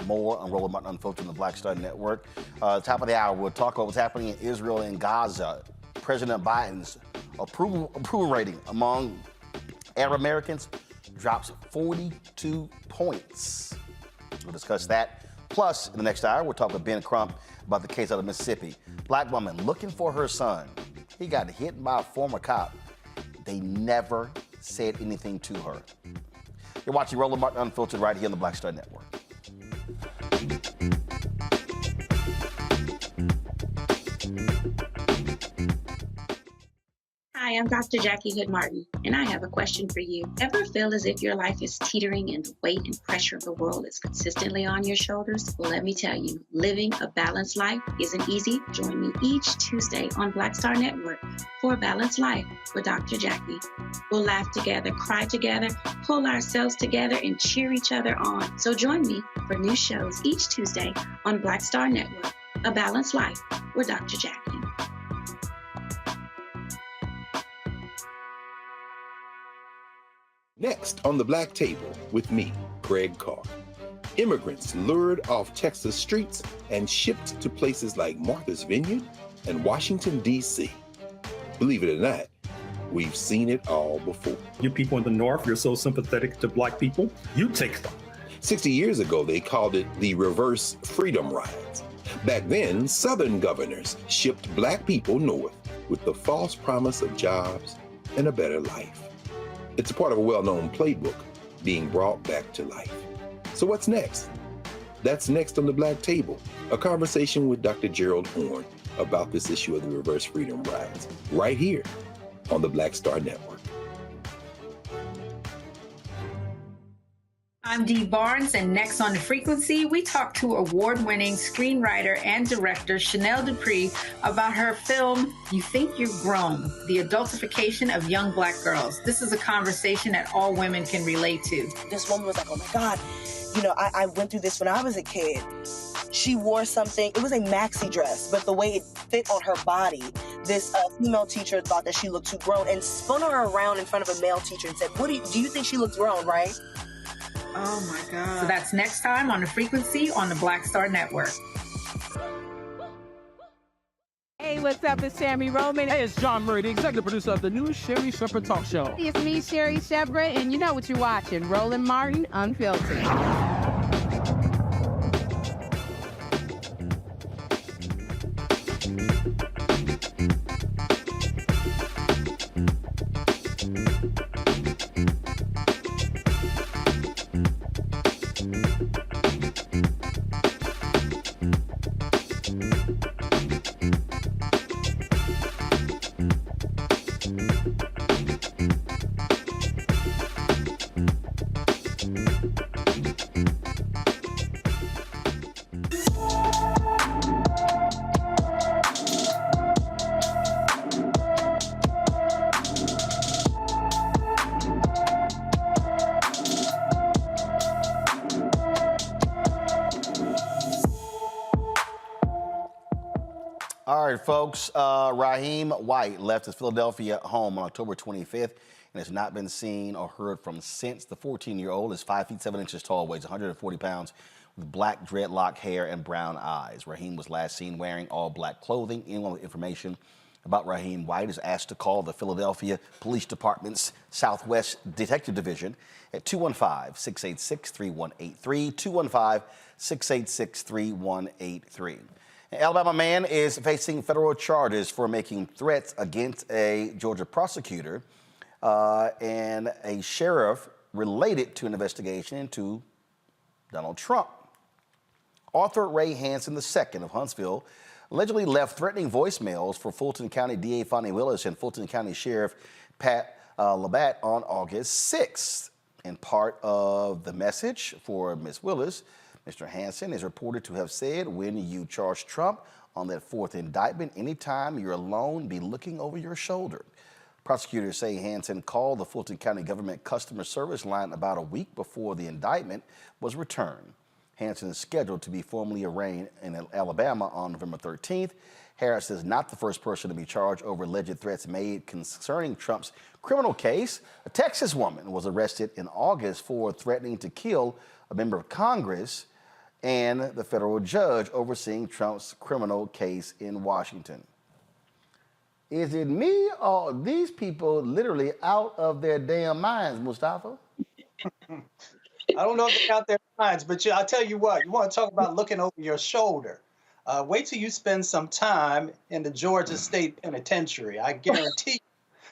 More on Roland Martin Unfiltered on the Black Star Network. Top of the hour, we'll talk about what's happening in Israel and Gaza. President Biden's approval rating among Arab Americans drops 42 points. We'll discuss that. Plus, in the next hour, we'll talk with Ben Crump about the case out of Mississippi. Black woman looking for her son. He got hit by a former cop. They never said anything to her. You're watching Roland Martin Unfiltered right here on the Black Star Network. Hi, I'm Dr. Jackie Hood Martin, and I have a question for you. Ever feel as if your life is teetering and the weight and pressure of the world is consistently on your shoulders? Well, let me tell you, living a balanced life isn't easy. Join me each Tuesday on Black Star Network for A Balanced Life with Dr. Jackie. We'll laugh together, cry together, pull ourselves together, and cheer each other on. So join me for new shows each Tuesday on Black Star Network, A Balanced Life with Dr. Jackie. Next on the Black Table with me, Greg Carr. Immigrants lured off Texas streets and shipped to places like Martha's Vineyard and Washington, D.C. Believe it or not, we've seen it all before. You people in the North, you're so sympathetic to Black people, you take them. 60 years ago, they called it the reverse freedom rides. Back then, Southern governors shipped Black people north with the false promise of jobs and a better life. It's a part of a well-known playbook being brought back to life. So what's next? That's next on the Black Table, a conversation with Dr. Gerald Horne about this issue of the reverse freedom rides, right here on the Black Star Network. I'm Dee Barnes, and next on The Frequency, we talk to award-winning screenwriter and director Chanel Dupree about her film, You Think You've Grown, the adultification of young Black girls. This is a conversation that all women can relate to. This woman was like, oh my God, you know, I went through this when I was a kid. She wore something, it was a maxi dress, but the way it fit on her body, this female teacher thought that she looked too grown and spun her around in front of a male teacher and said, do you think she looks grown, right? Oh my God. So that's next time on The Frequency on the Black Star Network. Hey, what's up? It's Sammy Roman. Hey, it's John Murray, the executive producer of the new Sherry Shepherd Talk Show. It's me, Sherry Shepherd, and you know what you're watching, Roland Martin Unfiltered. All right, folks, Raheem White left his Philadelphia home on October 25th and has not been seen or heard from since. The 14-year-old is 5 feet 7 inches tall, weighs 140 pounds, with black dreadlock hair and brown eyes. Raheem was last seen wearing all black clothing. Anyone with information about Raheem White is asked to call the Philadelphia Police Department's Southwest Detective Division at 215-686-3183, 215-686-3183. An Alabama man is facing federal charges for making threats against a Georgia prosecutor and a sheriff related to an investigation into Donald Trump. Arthur Ray Hansen II of Huntsville allegedly left threatening voicemails for Fulton County DA Fonnie Willis and Fulton County Sheriff Pat Labatt on August 6th. In part of the message for Ms. Willis, Mr. Hansen is reported to have said, when you charge Trump on that fourth indictment, anytime you're alone, be looking over your shoulder. Prosecutors say Hansen called the Fulton County government customer service line about a week before the indictment was returned. Hansen is scheduled to be formally arraigned in Alabama on November 13th. Harris is not the first person to be charged over alleged threats made concerning Trump's criminal case. A Texas woman was arrested in August for threatening to kill a member of Congress and the federal judge overseeing Trump's criminal case in Washington. Is it me or these people literally out of their damn minds, Mustafa? I don't know if they're out their minds, but I'll tell you what, you want to talk about looking over your shoulder. Wait till you spend some time in the Georgia State Penitentiary. I guarantee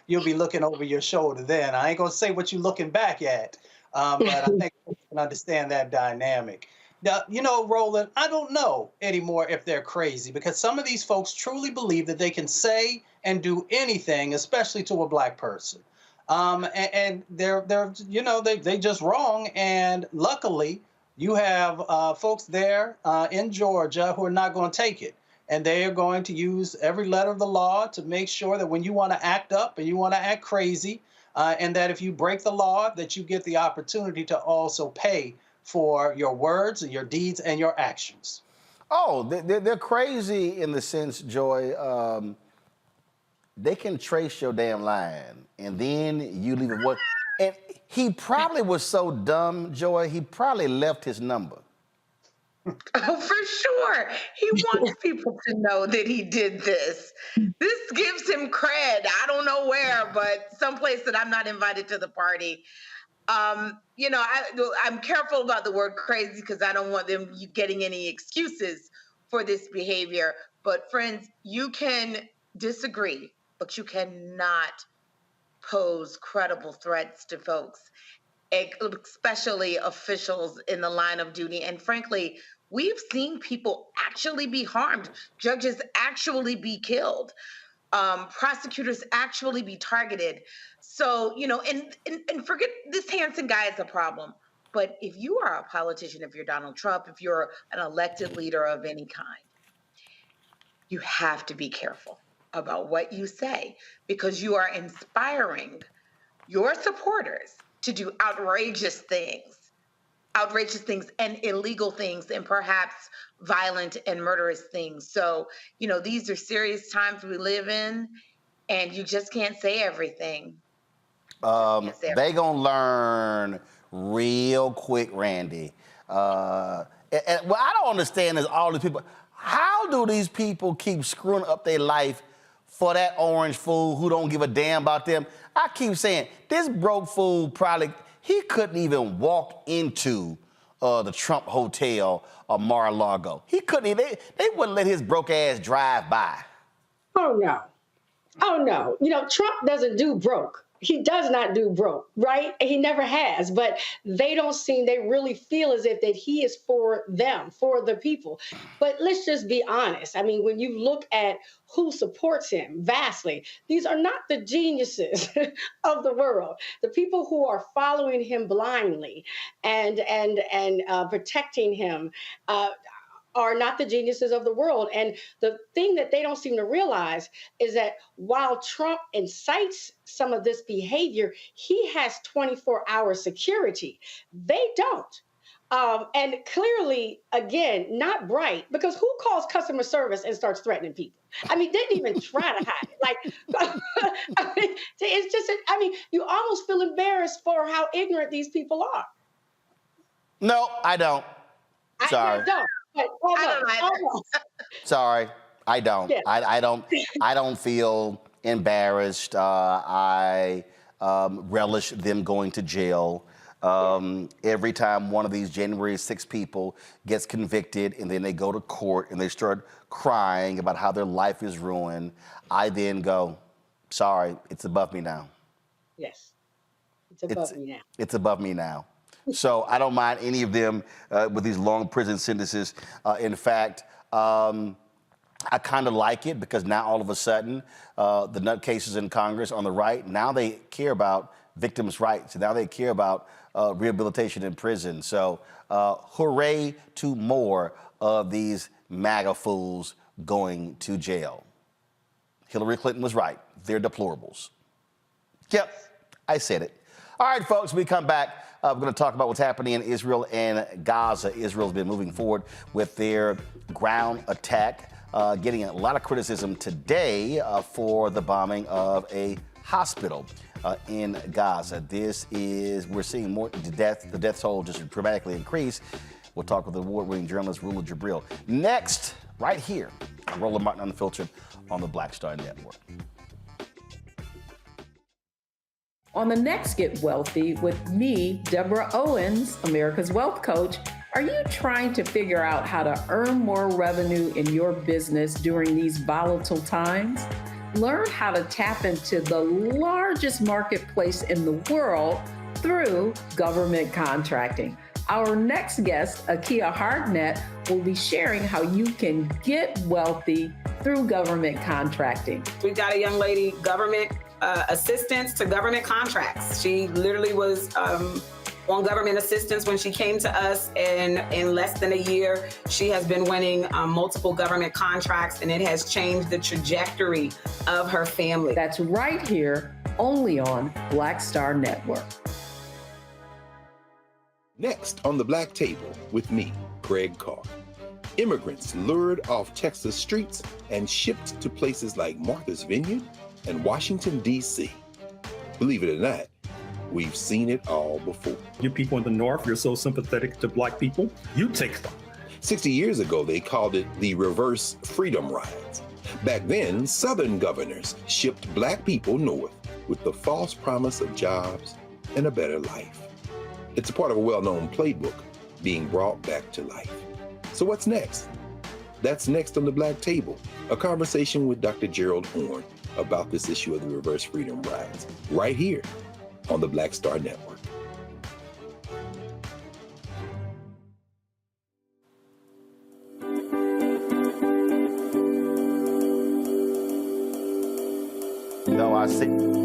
you'll be looking over your shoulder then. I ain't going to say what you're looking back at, but I think you can understand that dynamic. Now, you know, Roland, I don't know anymore if they're crazy, because some of these folks truly believe that they can say and do anything, especially to a black person. And they're you know, they just wrong. And luckily, you have folks there in Georgia who are not going to take it. And they are going to use every letter of the law to make sure that when you want to act up and you want to act crazy, and that if you break the law, that you get the opportunity to also pay for your words and your deeds and your actions. Oh, they're crazy in the sense, Joy, they can trace your damn line, and then you leave it. What? And he probably was so dumb, Joy, he probably left his number. Oh, for sure. He wants people to know that he did this. This gives him cred. I don't know where, but someplace that I'm not invited to the party. You know, I'm careful about the word crazy because I don't want them getting any excuses for this behavior. But friends, you can disagree, but you cannot pose credible threats to folks, especially officials in the line of duty. And frankly, we've seen people actually be harmed, judges actually be killed, prosecutors actually be targeted. So, you know, and forget this Hansen guy is a problem. But if you are a politician, if you're Donald Trump, if you're an elected leader of any kind, you have to be careful about what you say, because you are inspiring your supporters to do outrageous things and illegal things and perhaps violent and murderous things. So, you know, these are serious times we live in, and you just can't say everything. They gonna learn real quick, Randy. What I don't understand is all these people. How do these people keep screwing up their life for that orange fool who don't give a damn about them? I keep saying, this broke fool probably, he couldn't even walk into the Trump Hotel or Mar-a-Lago. He couldn't even, they wouldn't let his broke ass drive by. Oh, no. Oh, no. You know, Trump doesn't do broke. He does not do broke, right? He never has. But they really feel as if that he is for them, for the people. But let's just be honest. I mean, when you look at who supports him vastly, these are not the geniuses of the world. The people who are following him blindly and protecting him are not the geniuses of the world. And the thing that they don't seem to realize is that while Trump incites some of this behavior, he has 24-hour security. They don't. And clearly, again, not bright, because who calls customer service and starts threatening people? I mean, they didn't even try to hide it. Like, I mean, it's just, I mean, you almost feel embarrassed for how ignorant these people are. No, I don't. Sorry. I don't. Sorry, I don't. Yeah. I don't feel embarrassed. I relish them going to jail. Every time one of these January 6 people gets convicted and then they go to court and they start crying about how their life is ruined, I then go, sorry, it's above me now. Yes, it's above me now. It's above me now. So I don't mind any of them with these long prison sentences. In fact, I kind of like it because now all of a sudden, the nutcases in Congress on the right, now they care about victims' rights. Now they care about rehabilitation in prison. So hooray to more of these MAGA fools going to jail. Hillary Clinton was right. They're deplorables. Yep, I said it. All right, folks, when we come back, we're going to talk about what's happening in Israel and Gaza. Israel's been moving forward with their ground attack, getting a lot of criticism today for the bombing of a hospital in Gaza. We're seeing more the death toll just dramatically increase. We'll talk with award-winning journalist Rula Jebreal next, right here on Roland Martin Unfiltered on the Black Star Network. On the next Get Wealthy with me, Deborah Owens, America's Wealth Coach, are you trying to figure out how to earn more revenue in your business during these volatile times? Learn how to tap into the largest marketplace in the world through government contracting. Our next guest, Akia Hardnett, will be sharing how you can get wealthy through government contracting. We've got a young lady, government assistance to government contracts. She literally was on government assistance when she came to us, and in less than a year, she has been winning multiple government contracts, and it has changed the trajectory of her family. That's right here, only on Black Star Network. Next on the Black Table with me, Greg Carr. Immigrants lured off Texas streets and shipped to places like Martha's Vineyard and Washington, D.C. Believe it or not, we've seen it all before. You people in the North, you're so sympathetic to Black people, you take them. 60 years ago, they called it the reverse freedom rides. Back then, Southern governors shipped Black people north with the false promise of jobs and a better life. It's a part of a well-known playbook being brought back to life. So what's next? That's next on the Black Table, a conversation with Dr. Gerald Horne about this issue of the reverse freedom rides, right here on the Black Star Network. No, I see.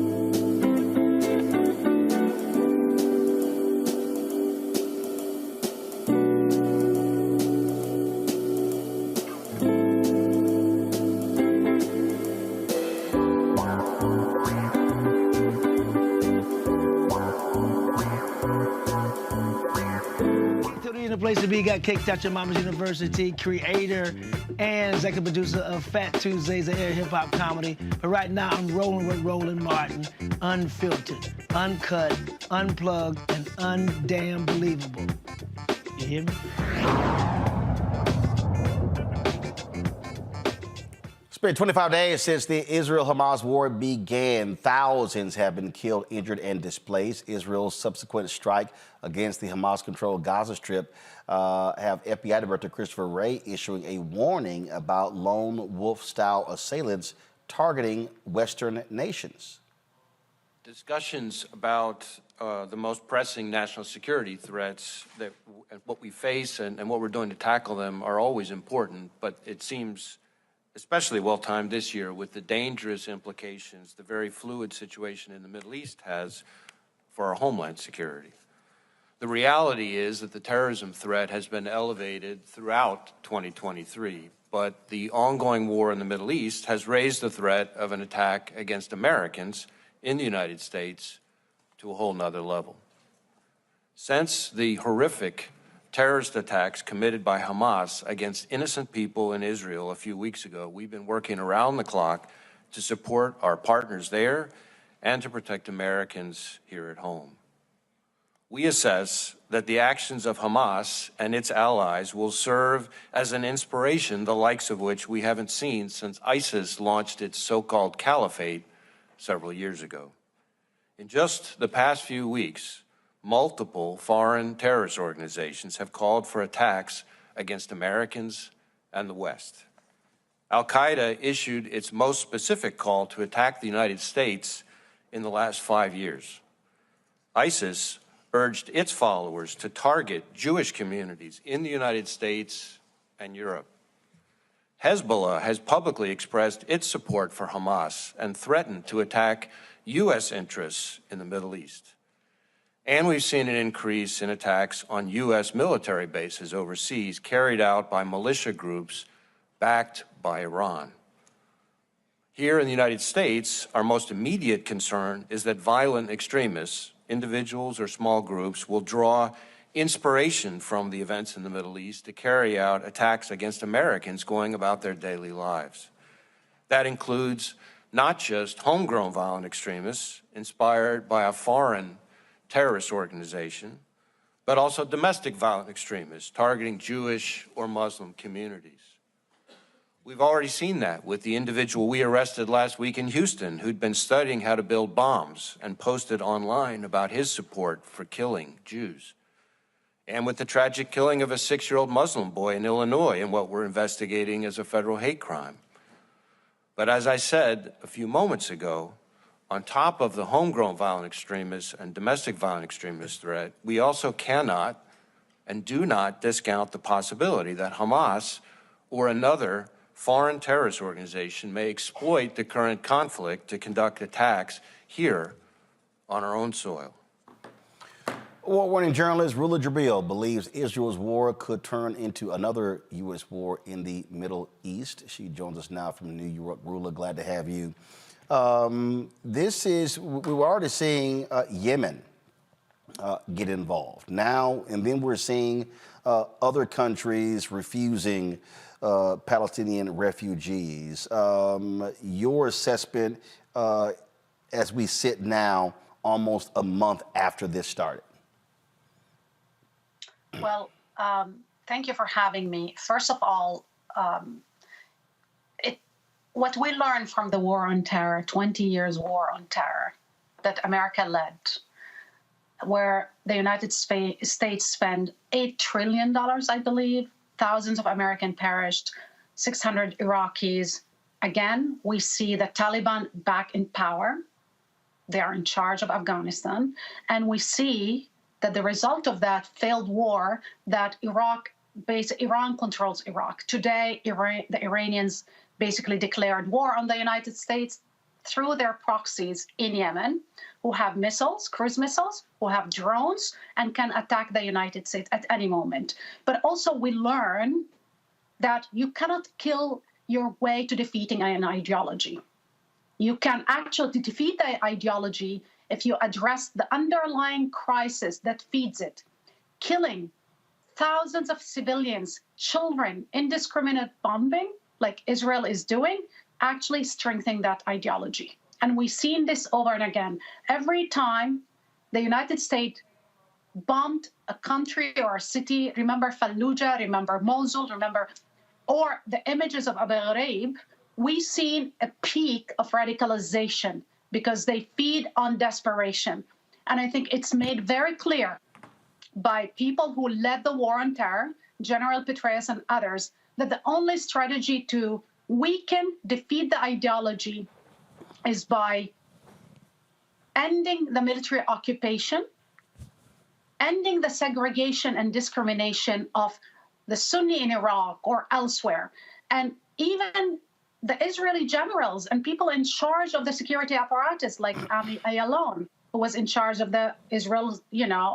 Place to be. Got Kicked Out Your Mama's University, creator and executive producer of Fat Tuesdays, an air hip hop comedy. But right now I'm rolling with Roland Martin, unfiltered, uncut, unplugged, and undamn believable. You hear me? It's been 25 days since the Israel-Hamas war began. Thousands have been killed, injured, and displaced. Israel's subsequent strike against the Hamas-controlled Gaza Strip have FBI Director Chris Wray issuing a warning about lone wolf-style assailants targeting Western nations. Discussions about the most pressing national security threats, that what we face and what we're doing to tackle them are always important, but it seems especially well-timed this year with the dangerous implications the very fluid situation in the Middle East has for our homeland security. The reality is that the terrorism threat has been elevated throughout 2023, but the ongoing war in the Middle East has raised the threat of an attack against Americans in the United States to a whole nother level. Since the horrific terrorist attacks committed by Hamas against innocent people in Israel a few weeks ago, we've been working around the clock to support our partners there and to protect Americans here at home. We assess that the actions of Hamas and its allies will serve as an inspiration, the likes of which we haven't seen since ISIS launched its so-called caliphate several years ago. In just the past few weeks, multiple foreign terrorist organizations have called for attacks against Americans and the West. Al-Qaeda issued its most specific call to attack the United States in the last 5 years. ISIS urged its followers to target Jewish communities in the United States and Europe. Hezbollah has publicly expressed its support for Hamas and threatened to attack U.S. interests in the Middle East. And we've seen an increase in attacks on U.S. military bases overseas carried out by militia groups backed by Iran. Here in the United States, our most immediate concern is that violent extremists, individuals or small groups, will draw inspiration from the events in the Middle East to carry out attacks against Americans going about their daily lives. That includes not just homegrown violent extremists inspired by a foreign terrorist organization, but also domestic violent extremists targeting Jewish or Muslim communities. We've already seen that with the individual we arrested last week in Houston, who'd been studying how to build bombs and posted online about his support for killing Jews. And with the tragic killing of a 6-year-old Muslim boy in Illinois in what we're investigating as a federal hate crime. But as I said a few moments ago, on top of the homegrown violent extremists and domestic violent extremist threat, we also cannot and do not discount the possibility that Hamas or another foreign terrorist organization may exploit the current conflict to conduct attacks here on our own soil. Award-winning journalist Rula Jebreal believes Israel's war could turn into another U.S. war in the Middle East. She joins us now from New York. Rula, glad to have you. We were already seeing Yemen get involved now, and then we're seeing other countries refusing Palestinian refugees. Your assessment as we sit now, almost a month after this started? Well, thank you for having me. First of all, what we learned from the war on terror, 20 years war on terror that America led, where the United States spent $8 trillion, I believe, thousands of Americans perished, 600 Iraqis. Again, we see the Taliban back in power. They are in charge of Afghanistan. And we see that the result of that failed war, that Iran controls Iraq. Today, the Iranians basically declared war on the United States through their proxies in Yemen, who have missiles, cruise missiles, who have drones, and can attack the United States at any moment. But also we learn that you cannot kill your way to defeating an ideology. You can actually defeat the ideology if you address the underlying crisis that feeds it. Killing thousands of civilians, children, indiscriminate bombing, like Israel is doing, actually strengthening that ideology. And we've seen this over and again. Every time the United States bombed a country or a city, remember Fallujah, remember Mosul, or the images of Abu Ghraib, we've seen a peak of radicalization because they feed on desperation. And I think it's made very clear by people who led the war on terror, General Petraeus and others, that the only strategy to weaken, defeat the ideology is by ending the military occupation, ending the segregation and discrimination of the Sunni in Iraq or elsewhere. And even the Israeli generals and people in charge of the security apparatus, like Ami Ayalon, who was in charge of the Israel,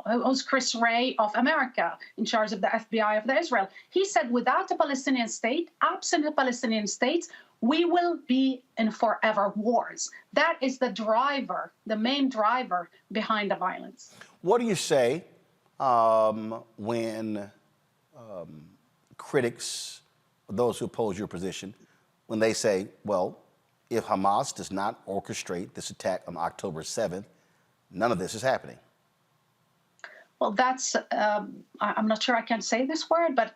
who's Chris Wray of America, in charge of the FBI of the Israel. He said, without a Palestinian state, absent a Palestinian state, we will be in forever wars. That is the driver, the main driver behind the violence. What do you say when critics, those who oppose your position, when they say, well, if Hamas does not orchestrate this attack on October 7th, none of this is happening? Well, that's, I'm not sure I can say this word, but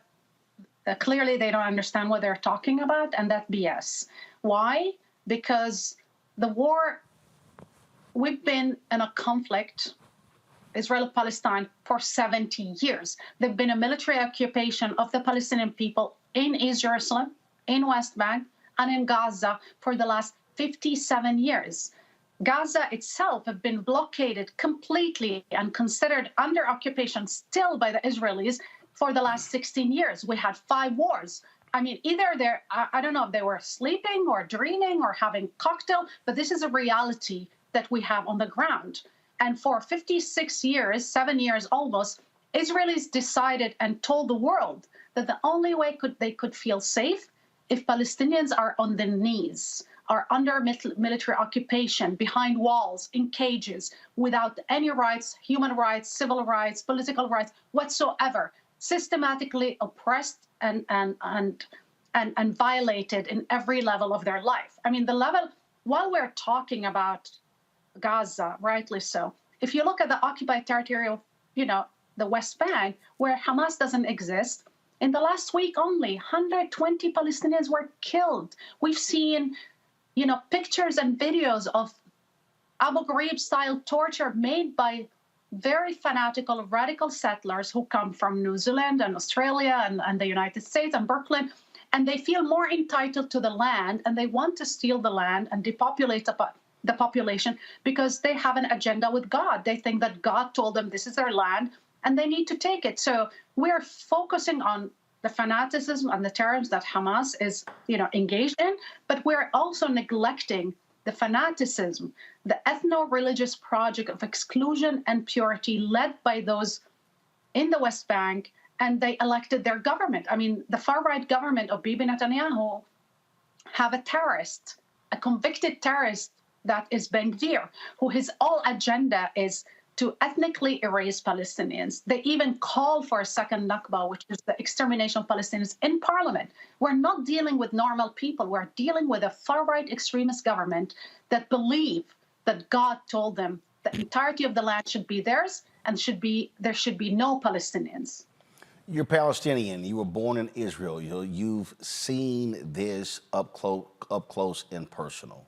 clearly they don't understand what they're talking about, and that's BS. Why? Because the war, we've been in a conflict, Israel-Palestine, for 70 years. There's been a military occupation of the Palestinian people in East Jerusalem, in West Bank, and in Gaza for the last 57 years. Gaza itself have been blockaded completely and considered under occupation still by the Israelis for the last 16 years. We had 5 wars. I mean, either I don't know if they were sleeping or dreaming or having cocktail, but this is a reality that we have on the ground. And for 56 years, 7 years almost, Israelis decided and told the world that the only way they could feel safe if Palestinians are on their knees, are under military occupation, behind walls, in cages, without any rights, human rights, civil rights, political rights whatsoever, systematically oppressed and violated in every level of their life. I mean, the level, while we're talking about Gaza, rightly so, if you look at the occupied territory of, the West Bank, where Hamas doesn't exist, in the last week only, 120 Palestinians were killed. We've seen, pictures and videos of Abu Ghraib-style torture made by very fanatical, radical settlers who come from New Zealand and Australia and the United States and Brooklyn, and they feel more entitled to the land, and they want to steal the land and depopulate the population because they have an agenda with God. They think that God told them this is their land, and they need to take it. So we're focusing on the fanaticism and the terrors that Hamas is, engaged in, but we're also neglecting the fanaticism, the ethno-religious project of exclusion and purity led by those in the West Bank, and they elected their government. I mean, the far-right government of Bibi Netanyahu have a terrorist, a convicted terrorist that is Ben Gvir, who his whole agenda is to ethnically erase Palestinians. They even call for a second Nakba, which is the extermination of Palestinians, in parliament. We're not dealing with normal people. We're dealing with a far-right extremist government that believe that God told them the entirety of the land should be theirs and there should be no Palestinians. You're Palestinian. You were born in Israel. You've seen this up close and personal.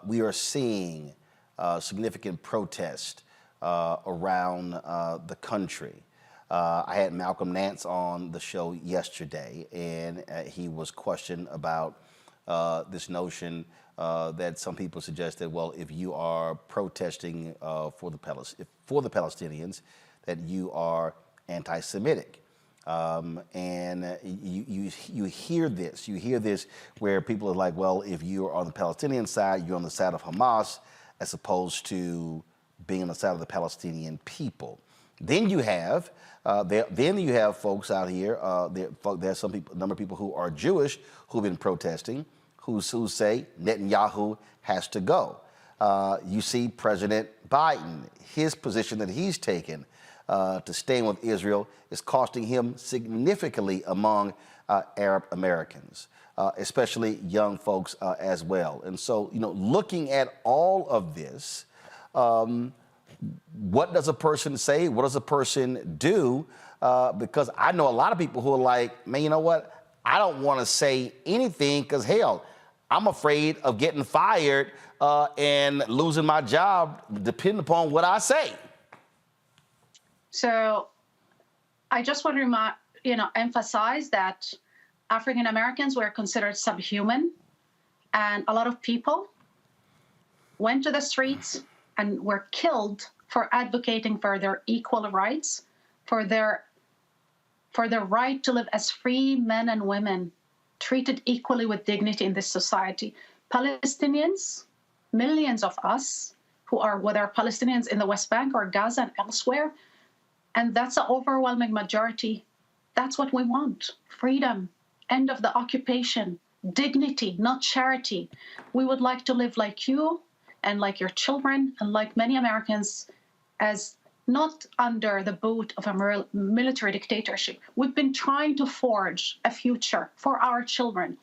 We are seeing significant protest around the country. I had Malcolm Nance on the show yesterday, and he was questioned about this notion that some people suggested, well, if you are protesting for the Palestinians, that you are anti-Semitic. And you hear this. You hear this where people are like, well, if you're on the Palestinian side, you're on the side of Hamas, as opposed to being on the side of the Palestinian people. Then you have folks out here. There's some people, a number of people who are Jewish who've been protesting, who say Netanyahu has to go. You see President Biden, his position that he's taken to stand with Israel is costing him significantly among Arab Americans, especially young folks as well. And so, looking at all of this, what does a person say? What does a person do? Because I know a lot of people who are like, man, you know what? I don't want to say anything because, hell, I'm afraid of getting fired and losing my job depending upon what I say. So I just want to emphasize that African Americans were considered subhuman, and a lot of people went to the streets and were killed for advocating for their equal rights, for their right to live as free men and women, treated equally with dignity in this society. Palestinians, millions of us who are, whether Palestinians in the West Bank or Gaza and elsewhere, and that's the overwhelming majority, that's what we want. Freedom, end of the occupation, dignity, not charity. We would like to live like you and like your children and like many Americans, as not under the boot of a military dictatorship. We've been trying to forge a future for our children.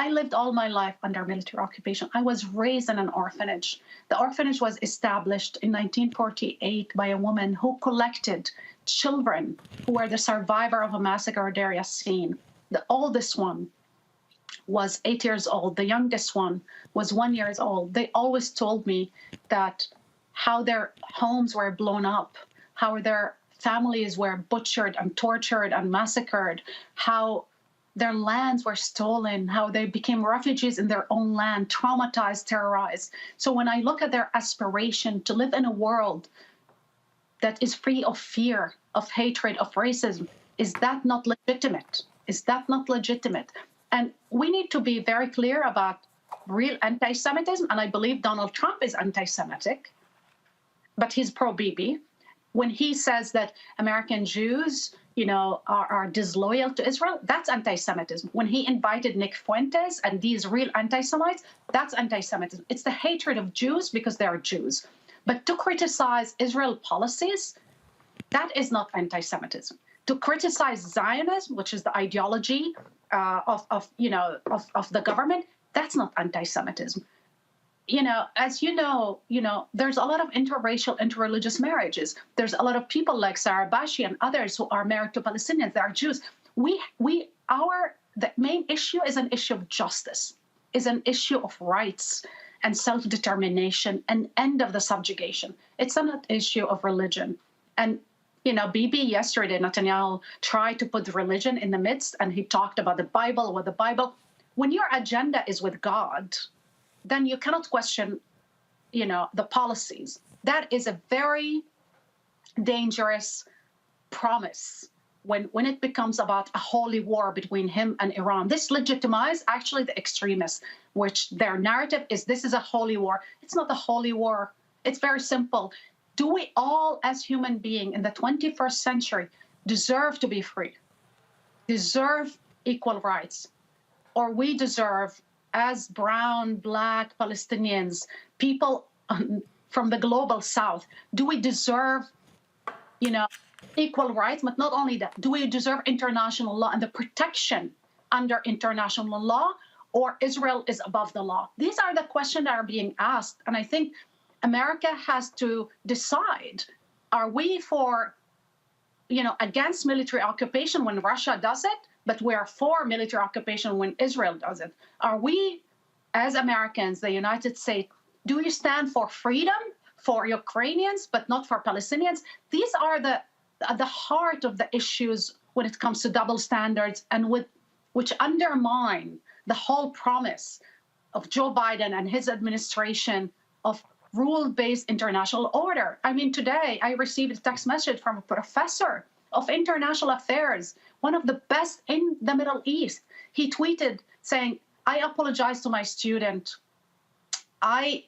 I lived all my life under military occupation. I was raised in an orphanage. The orphanage was established in 1948 by a woman who collected children who were the survivor of a massacre at Deir Yassin. The oldest one was 8 years old. The youngest one was 1 year old. They always told me that how their homes were blown up, how their families were butchered and tortured and massacred, how their lands were stolen, how they became refugees in their own land, traumatized, terrorized. So when I look at their aspiration to live in a world that is free of fear, of hatred, of racism, is that not legitimate? Is that not legitimate? And we need to be very clear about real anti-Semitism, and I believe Donald Trump is anti-Semitic, but he's pro-Bibi. When he says that American Jews, are disloyal to Israel, that's anti-Semitism. When he invited Nick Fuentes and these real anti-Semites, that's anti-Semitism. It's the hatred of Jews because they are Jews. But to criticize Israel policies, that is not anti-Semitism. To criticize Zionism, which is the ideology of the government, that's not anti-Semitism. As you know, there's a lot of interracial, interreligious marriages. There's a lot of people like Sarah Bashi and others who are married to Palestinians. They are Jews. The main issue is an issue of justice, is an issue of rights and self-determination and end of the subjugation. It's not an issue of religion. And Bibi yesterday, Netanyahu tried to put religion in the midst, and he talked about the Bible, what the Bible. When your agenda is with God, then you cannot question, the policies. That is a very dangerous promise when it becomes about a holy war between him and Iran. This legitimizes actually the extremists, which their narrative is this is a holy war. It's not a holy war. It's very simple. Do we all, as human beings in the 21st century, deserve to be free, deserve equal rights, or we deserve, as brown, black Palestinians, people from the global south, do we deserve, equal rights? But not only that, do we deserve international law and the protection under international law, or Israel is above the law? These are the questions that are being asked. And I think America has to decide, are we for, against military occupation when Russia does it, but we are for military occupation when Israel does it? Are we, as Americans, the United States, do you stand for freedom for Ukrainians, but not for Palestinians? These are the heart of the issues when it comes to double standards, and which undermine the whole promise of Joe Biden and his administration of rule-based international order. I mean, today I received a text message from a professor of international affairs, one of the best in the Middle East. He tweeted saying, I apologize to my student. I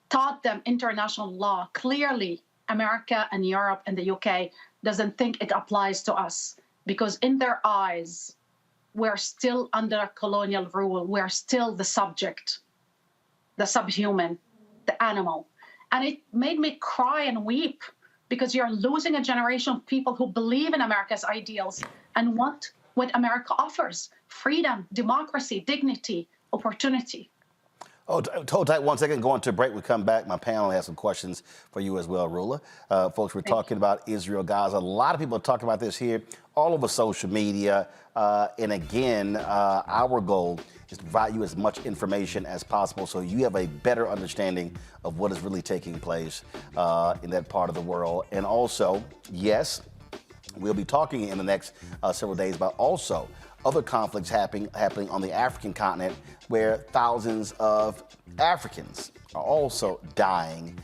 taught them international law. Clearly, America and Europe and the UK doesn't think it applies to us because in their eyes, we're still under colonial rule. We're still the subject, the subhuman, the animal. And it made me cry and weep because you're losing a generation of people who believe in America's ideals and want what America offers: freedom, democracy, dignity, opportunity. Oh, hold tight 1 second. Going to a break. We come back. My panel has some questions for you as well, Rula. Folks, we're talking about Israel-Gaza. A lot of people are talking about this here all over social media. And again, our goal is to provide you as much information as possible so you have a better understanding of what is really taking place in that part of the world. And also, yes, we'll be talking in the next several days about also other conflicts happening on the African continent where thousands of Africans are also dying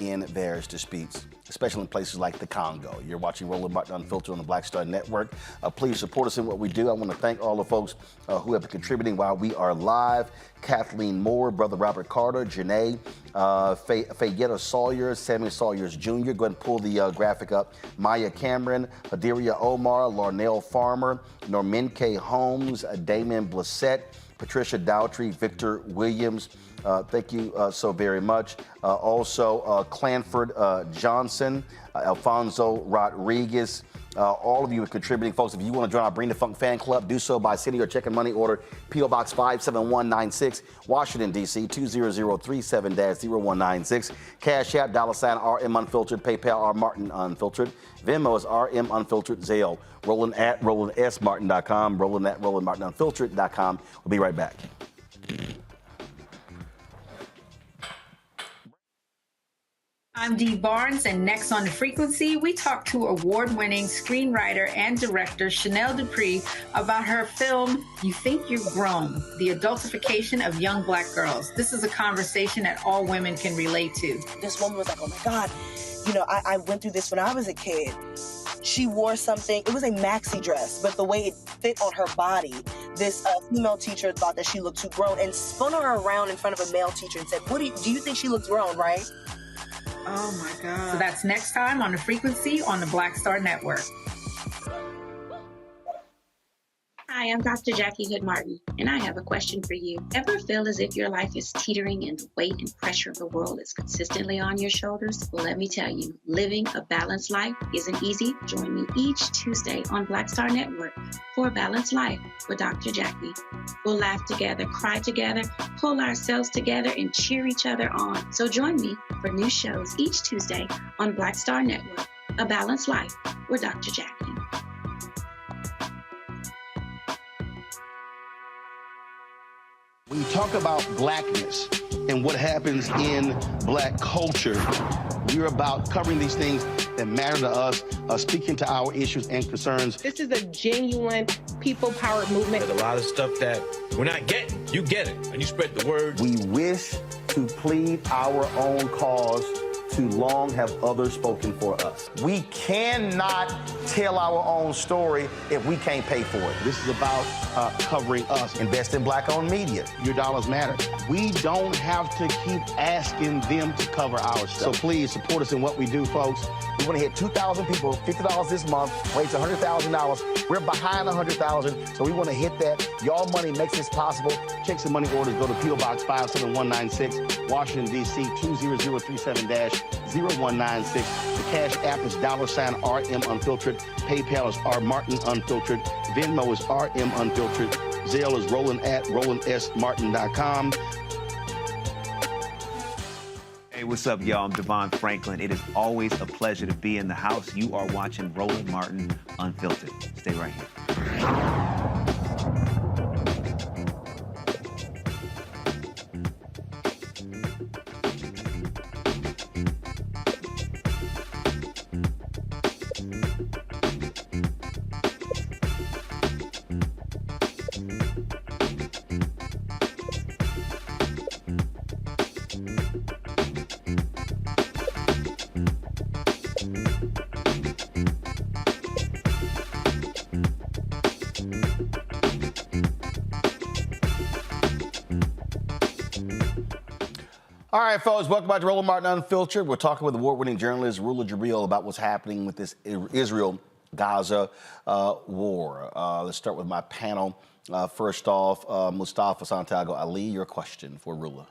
in various disputes, especially in places like the Congo. You're watching Roland Martin Unfiltered on the Black Star Network. Please support us in what we do. I want to thank all the folks who have been contributing while we are live. Kathleen Moore, Brother Robert Carter, Janae, Fayetta Sawyer, Samuel Sawyers Jr. Go ahead and pull the graphic up. Maya Cameron, Hadiria Omar, Larnell Farmer, Norman K. Holmes, Damon Blissett, Patricia Dowtry, Victor Williams. Thank you so very much. Also, Clanford Johnson, Alfonso Rodriguez. All of you are contributing. Folks, if you want to join our Bring the Funk fan club, do so by sending your check and money order, P.O. Box 57196, Washington, D.C., 20037-0196. Cash App, $RM Unfiltered, PayPal, R Martin Unfiltered. Venmo is RM Unfiltered, Zelle. Roland at RolandSMartin.com, Roland at RolandMartinUnfiltered.com. We'll be right back. I'm Dee Barnes, and next on The Frequency, we talk to award-winning screenwriter and director Chanel Dupree about her film, You Think You're Grown, the adultification of young Black girls. This is a conversation that all women can relate to. This woman was like, oh my God, you know, I went through this when I was a kid. She wore something, it was a maxi dress, but the way it fit on her body, this female teacher thought that she looked too grown and spun her around in front of a male teacher and said, do you think she looks grown, right? Oh my God. So that's next time on The Frequency on the Black Star Network. Hi, I'm Dr. Jackie Hood Martin, and I have a question for you. Ever feel as if your life is teetering and the weight and pressure of the world is consistently on your shoulders? Well, let me tell you, living a balanced life isn't easy. Join me each Tuesday on Black Star Network for a Balanced Life with Dr. Jackie. We'll laugh together, cry together, pull ourselves together, and cheer each other on. So join me for new shows each Tuesday on Black Star Network, A Balanced Life with Dr. Jackie. When you talk about blackness and what happens in Black culture, we're about covering these things that matter to us, speaking to our issues and concerns. This is a genuine people-powered movement. There's a lot of stuff that we're not getting. You get it, and you spread the word. We wish to plead our own cause. Too long have others spoken for us. We cannot tell our own story if we can't pay for it. This is about covering us. Invest in Black-owned media. Your dollars matter. We don't have to keep asking them to cover our stuff. So please support us in what we do, folks. We want to hit 2,000 people, $50 this month, raise $100,000. We're behind 100,000, so we want to hit that. Y'all money makes this possible. Checks and money orders go to P.O. Box 57196, Washington, D.C. 20037-0196. The Cash App is $RM Unfiltered. PayPal is R Martin Unfiltered. Venmo is RM Unfiltered. Zelle is Roland at RolandSMartin.com. Hey, what's up, y'all? I'm Devon Franklin. It is always a pleasure to be in the house. You are watching Roland Martin Unfiltered. Stay right here. All right, folks, welcome back to Roland Martin Unfiltered. We're talking with award-winning journalist Rula Jebreal about what's happening with this Israel-Gaza war. Let's start with my panel. First off, Mustafa Santiago Ali, your question for Rula.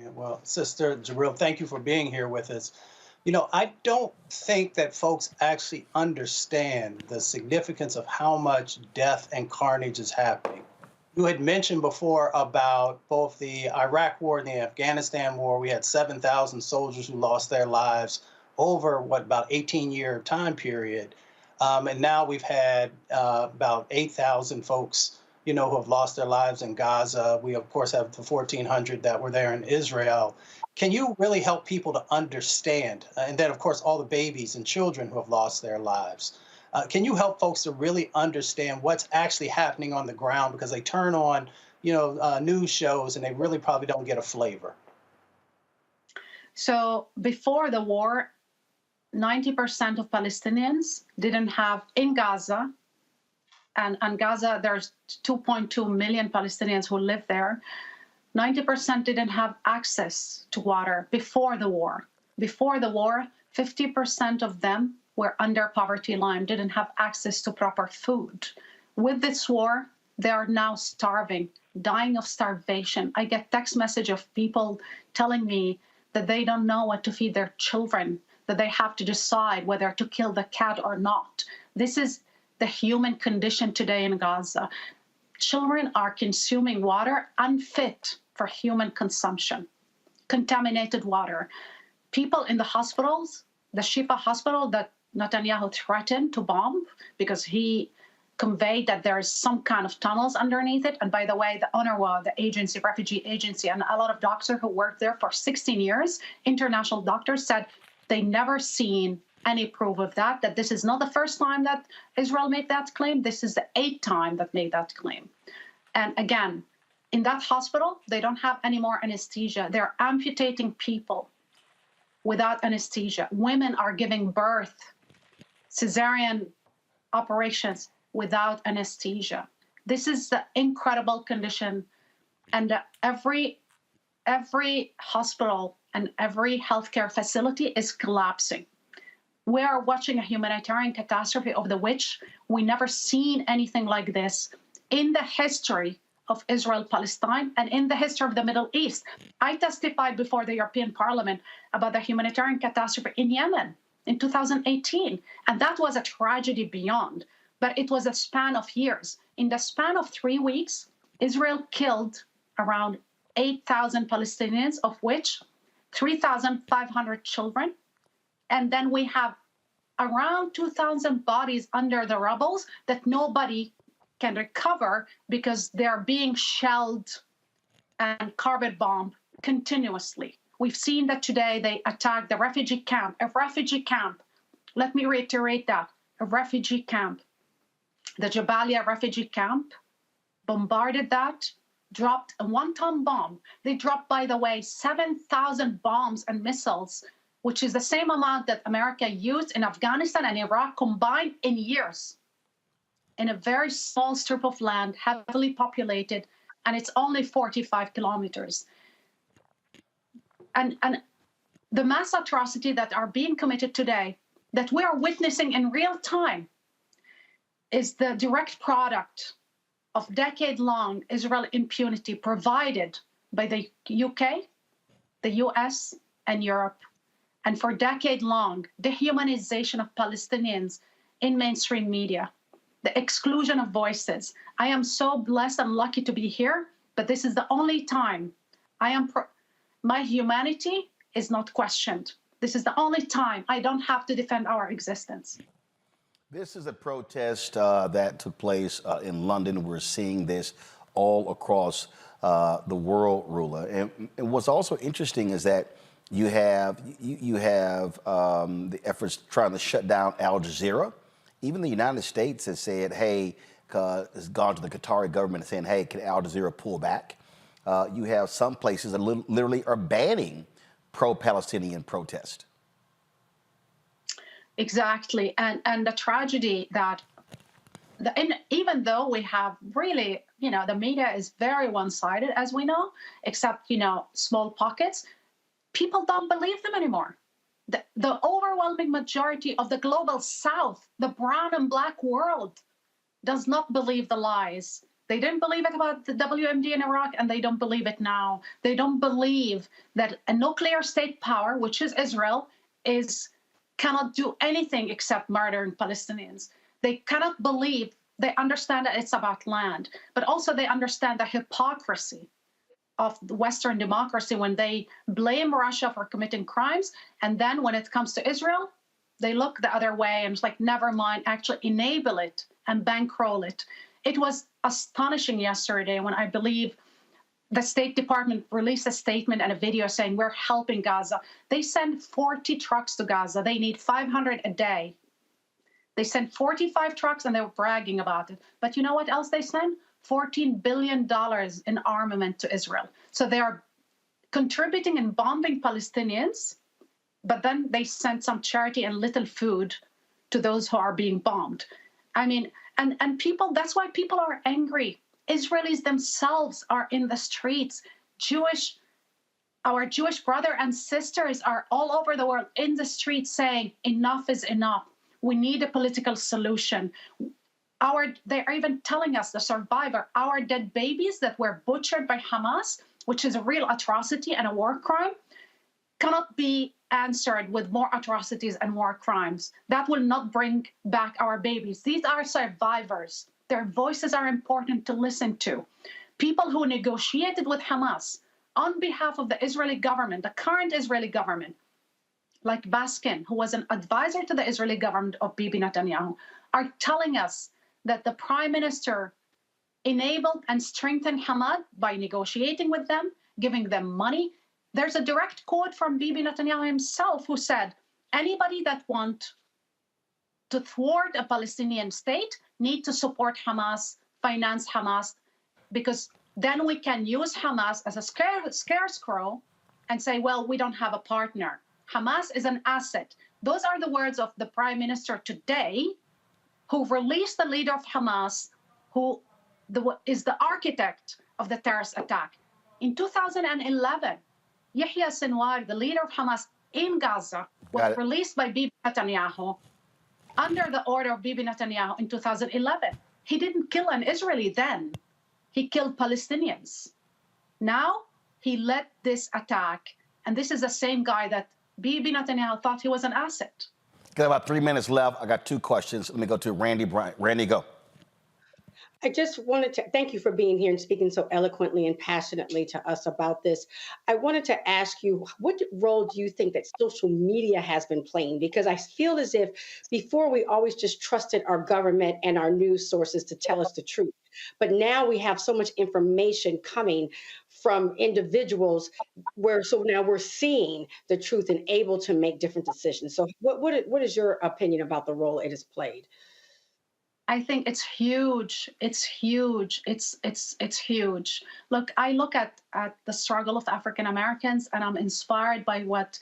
Yeah, well, Sister Jebreal, thank you for being here with us. You know, I don't think that folks actually understand the significance of how much death and carnage is happening. You had mentioned before about both the Iraq war and the Afghanistan war. We had 7,000 soldiers who lost their lives over, about 18-year time period. And now we've had about 8,000 folks, who have lost their lives in Gaza. We, of course, have the 1,400 that were there in Israel. Can you really help people to understand? And then, of course, all the babies and children who have lost their lives. Can you help folks to really understand what's actually happening on the ground? Because they turn on, news shows and they really probably don't get a flavor. So before the war, 90% of Palestinians didn't have in Gaza, and Gaza, there's 2.2 million Palestinians who live there. 90% didn't have access to water before the war. Before the war, 50% of them were under poverty line, didn't have access to proper food. With this war, they are now starving, dying of starvation. I get text message of people telling me that they don't know what to feed their children, that they have to decide whether to kill the cat or not. This is the human condition today in Gaza. Children are consuming water unfit for human consumption, contaminated water. People in the hospitals, the Shifa hospital that Netanyahu threatened to bomb because he conveyed that there is some kind of tunnels underneath it. And by the way, the UNRWA, the agency, refugee agency, and a lot of doctors who worked there for 16 years, international doctors, said they never seen any proof of that, that this is not the first time that Israel made that claim. This is the 8th time that made that claim. And again, in that hospital, they don't have any more anesthesia. They're amputating people without anesthesia. Women are giving birth, cesarean operations without anesthesia. This is the incredible condition, and every hospital and every healthcare facility is collapsing. We are watching a humanitarian catastrophe of which we never seen anything like this in the history of Israel-Palestine and in the history of the Middle East. I testified before the European Parliament about the humanitarian catastrophe in Yemen in 2018, and that was a tragedy beyond. But it was a span of years. In the span of 3 weeks, Israel killed around 8,000 Palestinians, of which 3,500 children. And then we have around 2,000 bodies under the rubble that nobody can recover because they're being shelled and carpet bombed continuously. We've seen that today they attacked the refugee camp, a refugee camp. Let me reiterate that, a refugee camp. The Jabalia refugee camp bombarded that, dropped a 1-ton bomb. They dropped, by the way, 7,000 bombs and missiles, which is the same amount that America used in Afghanistan and Iraq combined in years, in a very small strip of land, heavily populated, and it's only 45 kilometers. And the mass atrocity that are being committed today, that we are witnessing in real time, is the direct product of decade-long Israeli impunity provided by the UK, the US, and Europe, and for decade-long dehumanization of Palestinians in mainstream media, the exclusion of voices. I am so blessed and lucky to be here, but this is the only time my humanity is not questioned. This is the only time I don't have to defend our existence. This is a protest that took place in London. We're seeing this all across the world, Rula. And what's also interesting is that you have the efforts trying to shut down Al Jazeera. Even the United States has said, hey, has gone to the Qatari government and saying, hey, can Al Jazeera pull back? You have some places that literally are banning pro-Palestinian protest. Exactly, and the tragedy that, even though we have really, the media is very one-sided, as we know, except, small pockets, people don't believe them anymore. The overwhelming majority of the global South, the brown and black world, does not believe the lies. They didn't believe it about the WMD in Iraq, and they don't believe it now. They don't believe that a nuclear state power, which is Israel, cannot do anything except murdering Palestinians. They cannot believe, they understand that it's about land, but also they understand the hypocrisy of the Western democracy when they blame Russia for committing crimes, and then when it comes to Israel, they look the other way and it's like, never mind, actually enable it and bankroll it. It was astonishing yesterday when I believe the State Department released a statement and a video saying we're helping Gaza. They send 40 trucks to Gaza. They need 500 a day. They sent 45 trucks and they were bragging about it. But you know what else they send? $14 billion in armament to Israel. So they are contributing and bombing Palestinians, but then they send some charity and little food to those who are being bombed. I mean, and people, that's why people are angry. Israelis themselves are in the streets. Our Jewish brothers and sisters are all over the world in the streets saying enough is enough. We need a political solution. They're even telling us, the survivor, our dead babies that were butchered by Hamas, which is a real atrocity and a war crime, cannot be answered with more atrocities and war crimes. That will not bring back our babies. These are survivors. Their voices are important to listen to. People who negotiated with Hamas on behalf of the Israeli government, the current Israeli government, like Baskin, who was an advisor to the Israeli government of Bibi Netanyahu, are telling us that the prime minister enabled and strengthened Hamas by negotiating with them, giving them money. There's a direct quote from Bibi Netanyahu himself who said, anybody that want to thwart a Palestinian state need to support Hamas, finance Hamas, because then we can use Hamas as a scarecrow and say, well, we don't have a partner. Hamas is an asset. Those are the words of the prime minister today, who released the leader of Hamas, who is the architect of the terrorist attack. In 2011, Yahya Sinwar, the leader of Hamas in Gaza, was released by Bibi Netanyahu under the order of Bibi Netanyahu in 2011. He didn't kill an Israeli then. He killed Palestinians. Now he led this attack, and this is the same guy that Bibi Netanyahu thought he was an asset. Got about 3 minutes left. I got two questions. Let me go to Randy Bryant. Randy, go. I just wanted to thank you for being here and speaking so eloquently and passionately to us about this. I wanted to ask you, what role do you think that social media has been playing? Because I feel as if before we always just trusted our government and our news sources to tell us the truth. But now we have so much information coming from individuals so now we're seeing the truth and able to make different decisions. So what is your opinion about the role it has played? I think it's huge. It's huge. It's huge. Look, I look at the struggle of African Americans, and I'm inspired by what,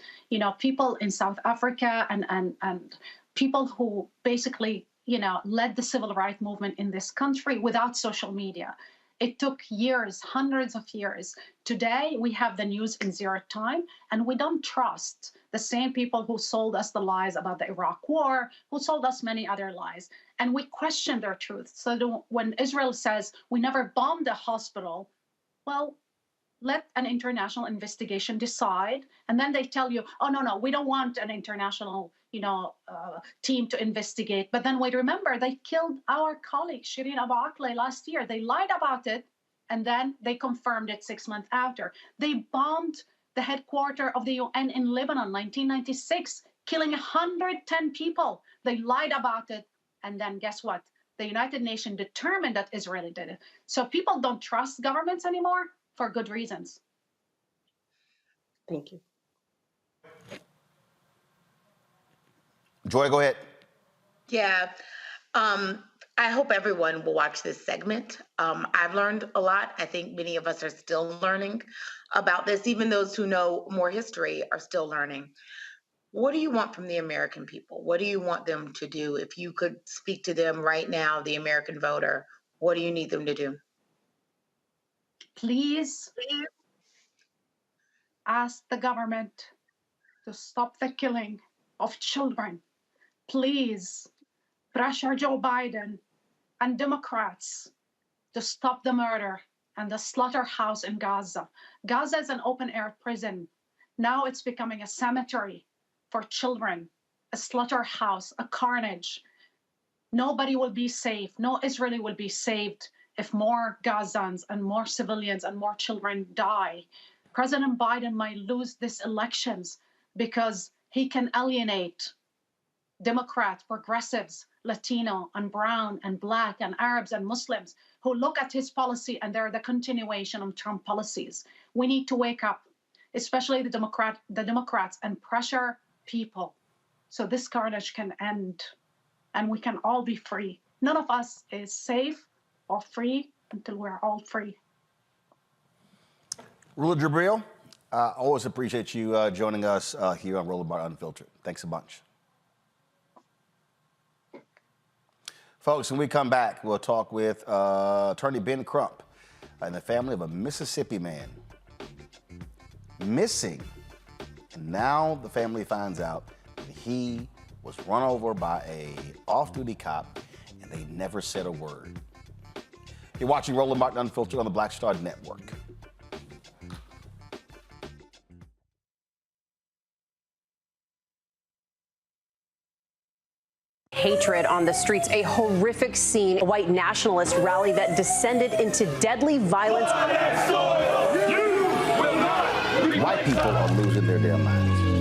people in South Africa and people who basically, led the civil rights movement in this country without social media. It took years, hundreds of years. Today, we have the news in zero time, and we don't trust the same people who sold us the lies about the Iraq War, who sold us many other lies. And we question their truth. So when Israel says we never bombed a hospital, well, let an international investigation decide. And then they tell you, oh, no, we don't want an international team to investigate. But then we remember they killed our colleague, Shireen Abu Akleh, last year. They lied about it, and then they confirmed it 6 months after. They bombed the headquarters of the UN in Lebanon, 1996, killing 110 people. They lied about it. And then guess what? The United Nations determined that Israel did it. So people don't trust governments anymore for good reasons. Thank you. Joy, go ahead. Yeah. I hope everyone will watch this segment. I've learned a lot. I think many of us are still learning about this. Even those who know more history are still learning. What do you want from the American people? What do you want them to do? If you could speak to them right now, the American voter, what do you need them to do? Please ask the government to stop the killing of children. Please pressure Joe Biden and Democrats to stop the murder and the slaughterhouse in Gaza. Gaza is an open-air prison. Now it's becoming a cemetery for children, a slaughterhouse, a carnage. Nobody will be safe. No Israeli will be saved if more Gazans and more civilians and more children die. President Biden might lose these elections because he can alienate Democrats, progressives, Latino and brown and black and Arabs and Muslims who look at his policy and they're the continuation of Trump policies. We need to wake up, especially the Democrats, and pressure people so this carnage can end and we can all be free. None of us is safe or free until we're all free. Rula Jebreal, I always appreciate you joining us here on Roland Martin Unfiltered. Thanks a bunch. Folks, when we come back, we'll talk with attorney Ben Crump and the family of a Mississippi man missing. And now the family finds out that he was run over by a off-duty cop and they never said a word. You're watching Roland Martin Unfiltered on the Black Star Network. Hatred on the streets, a horrific scene, a white nationalist rally that descended into deadly violence. white people are losing their damn minds.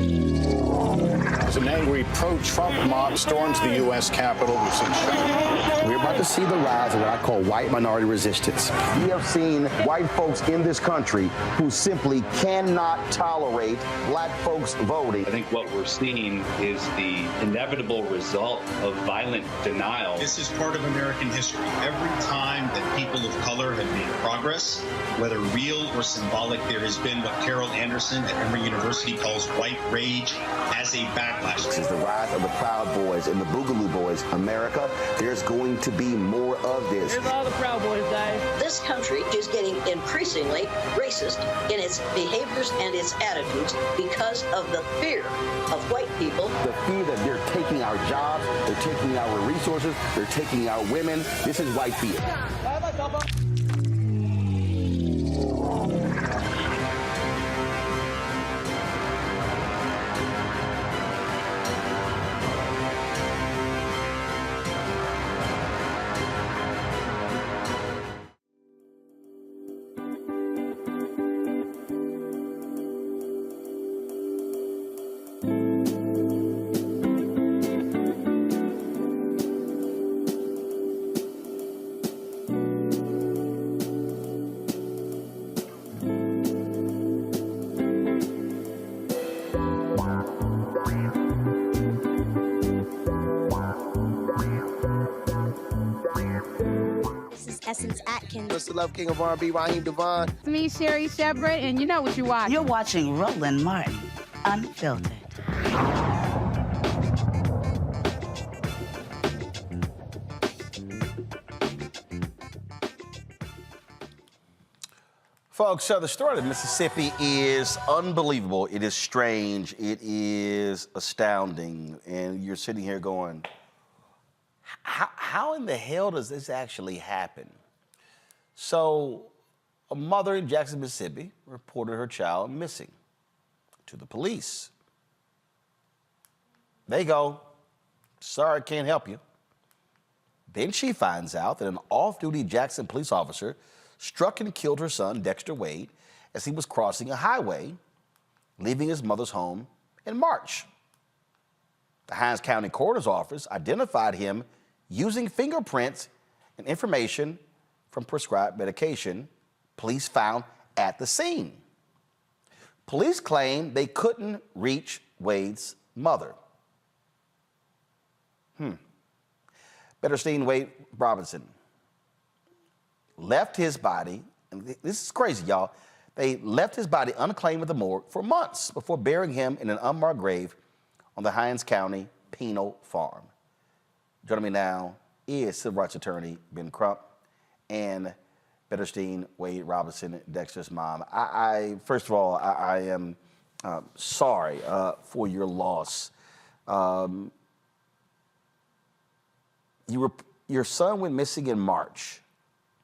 As an angry pro-Trump mob storms the U.S. Capitol, we've seen Shannon. We're about to see the rise of what I call white minority resistance. We have seen white folks in this country who simply cannot tolerate black folks voting. I think what we're seeing is the inevitable result of violent denial. This is part of American history. Every time that people of color have made progress, whether real or symbolic, there has been what Carol Anderson at Emory University calls white rage as a backlash. This is the rise of the Proud Boys and the Boogaloo Boys. America, there's going to be more of this. Here's all the Proud Boys, guys. This country is getting increasingly racist in its behaviors and its attitudes because of the fear of white people. The fear that they're taking our jobs, they're taking our resources, they're taking our women. This is white fear. Mr. Love King of R&B, Raheem Devon. It's me, Sherry Shepard, and you know what you're watching. You're watching Roland Martin, Unfiltered. Folks, so the story of Mississippi is unbelievable. It is strange. It is astounding. And you're sitting here going, how in the hell does this actually happen? So a mother in Jackson, Mississippi reported her child missing to the police. They go, sorry, can't help you. Then she finds out that an off-duty Jackson police officer struck and killed her son, Dexter Wade, as he was crossing a highway, leaving his mother's home in March. The Hinds County Coroner's Office identified him using fingerprints and information from prescribed medication police found at the scene. Police claim they couldn't reach Wade's mother. Betterstein Wade Robinson left his body, and this is crazy, y'all. They left his body unclaimed at the morgue for months before burying him in an unmarked grave on the Hinds County Penal Farm. Joining me now is civil rights attorney Ben Crump and Betterstein Wade Robinson, Dexter's mom. First of all, I am sorry for your loss. Your son went missing in March.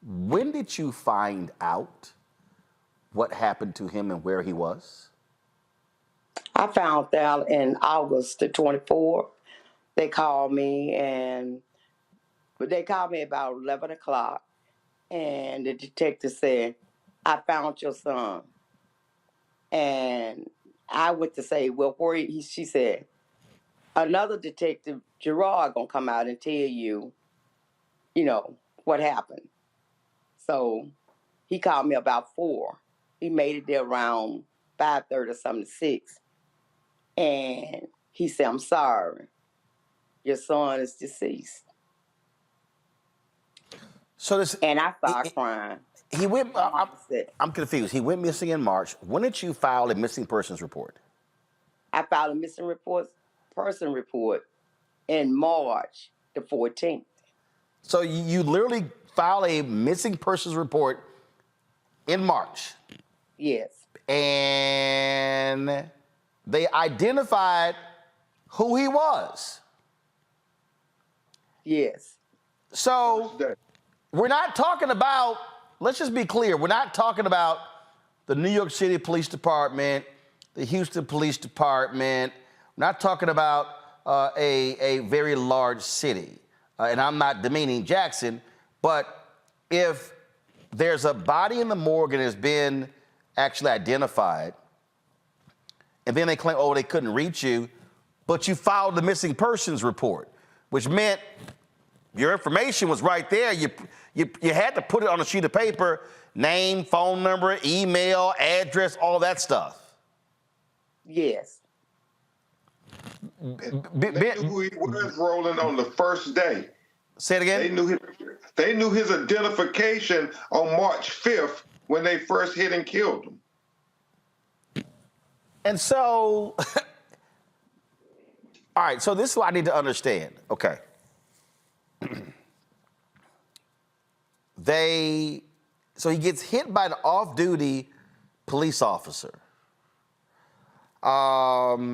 When did you find out what happened to him and where he was? I found out in August the 24th. They called me about 11 o'clock. And the detective said, I found your son. And I went to say, well, she said, another detective, Gerard, gonna come out and tell you, what happened. So he called me about 4. He made it there around 5:30 or something, 6. And he said, I'm sorry. Your son is deceased. And I started crying. I'm confused. He went missing in March. When did you file a missing persons report? I filed a missing person report in March the 14th. So you literally filed a missing persons report in March? Yes. And they identified who he was? Yes. So we're not talking about, let's just be clear, we're not talking about the New York City Police Department, the Houston Police Department. We're not talking about a very large city. And I'm not demeaning Jackson, but if there's a body in the morgue and has been actually identified, and then they claim, oh, they couldn't reach you, but you filed the missing persons report, which meant your information was right there. You had to put it on a sheet of paper, name, phone number, email, address, all that stuff. Yes. They knew who he was, Roland, on the first day. Say it again? They knew his identification on March 5th when they first hit and killed him. And so, all right, so this is what I need to understand. Okay. So he gets hit by an off-duty police officer. What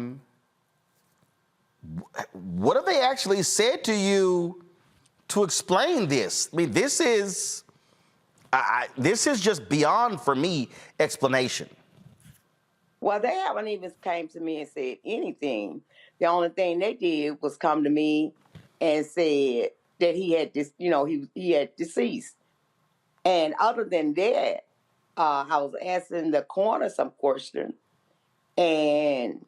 have they actually said to you to explain this? I mean, this is just beyond, for me, explanation. Well, they haven't even came to me and said anything. The only thing they did was come to me and said that he had he had deceased. And other than that, I was asking the coroner some questions, and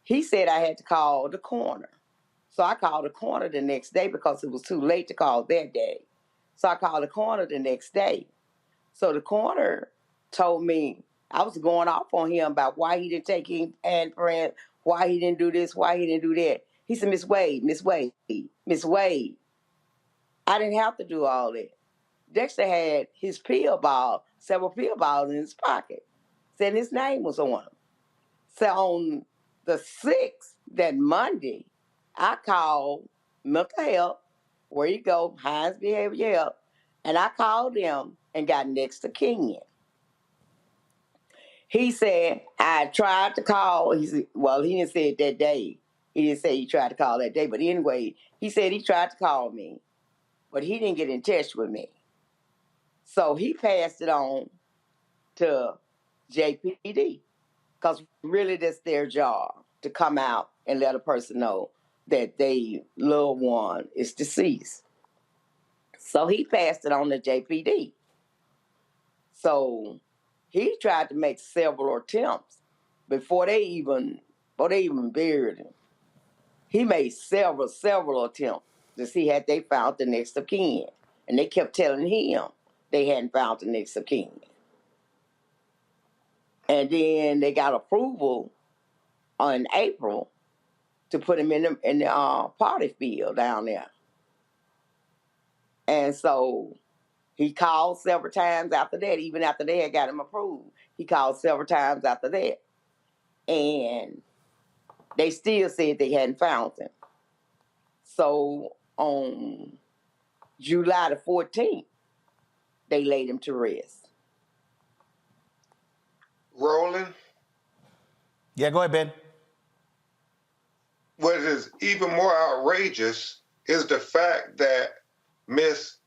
he said I had to call the coroner. So I called the coroner the next day because it was too late to call that day. So I called the coroner the next day. So the coroner told me I was going off on him about why he didn't take him and friend, why he didn't do this, why he didn't do that. He said, Miss Wade, I didn't have to do all that. Dexter had his pill ball, several pill balls in his pocket. Said his name was on them. So on the 6th, that Monday, I called mental health, where you go, Hines Behavior Health, and I called them and got next to Kenyon. He said, I tried to call. He said, well, he didn't say it that day. He didn't say he tried to call that day. But anyway, he said he tried to call me, but he didn't get in touch with me. So he passed it on to JPD, because really that's their job, to come out and let a person know that their loved one is deceased. So he passed it on to JPD. So he tried to make several attempts before they even buried him. He made several attempts to see had they found the next of kin. And they kept telling him they hadn't found the next of kin. And then they got approval in April to put him in the party field down there. And so he called several times after that. Even after they had got him approved, he called several times after that. And they still said they hadn't found him. So on July the 14th, they laid him to rest. Roland? Yeah, go ahead, Ben. What is even more outrageous is the fact that Miss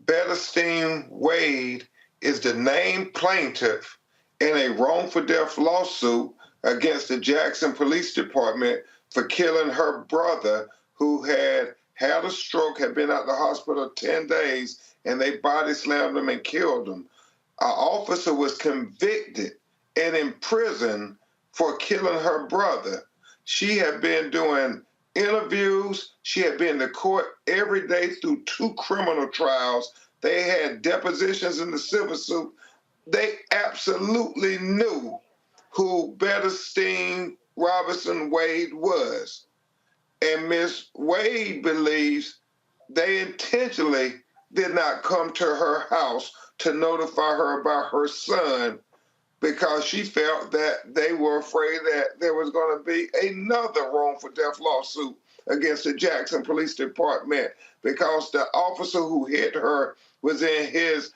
Betterstein Wade is the named plaintiff in a wrongful death lawsuit against the Jackson Police Department for killing her brother, who had a stroke, had been at the hospital 10 days, and they body slammed him and killed him. Our officer was convicted and imprisoned for killing her brother. She had been doing interviews. She had been to court every day through 2 criminal trials. They had depositions in the civil suit. They absolutely knew who Betterstein Robinson Wade was. And Miss Wade believes they intentionally did not come to her house to notify her about her son, because she felt that they were afraid that there was going to be another wrongful death lawsuit against the Jackson Police Department, because the officer who hit her was in his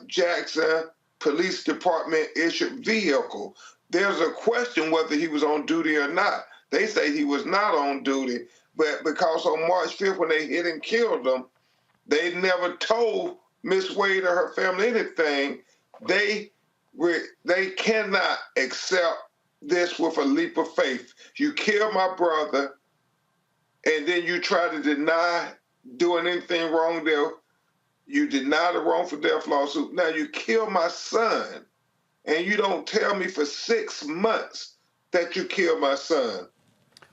Jackson Police Department issued vehicle. There's a question whether he was on duty or not. They say he was not on duty, but because on March 5th, when they hit and killed him, they never told Miss Wade or her family anything. They cannot accept this with a leap of faith. You killed my brother, and then you try to deny doing anything wrong there. You deny the wrongful death lawsuit. Now you kill my son, and you don't tell me for 6 months that you killed my son.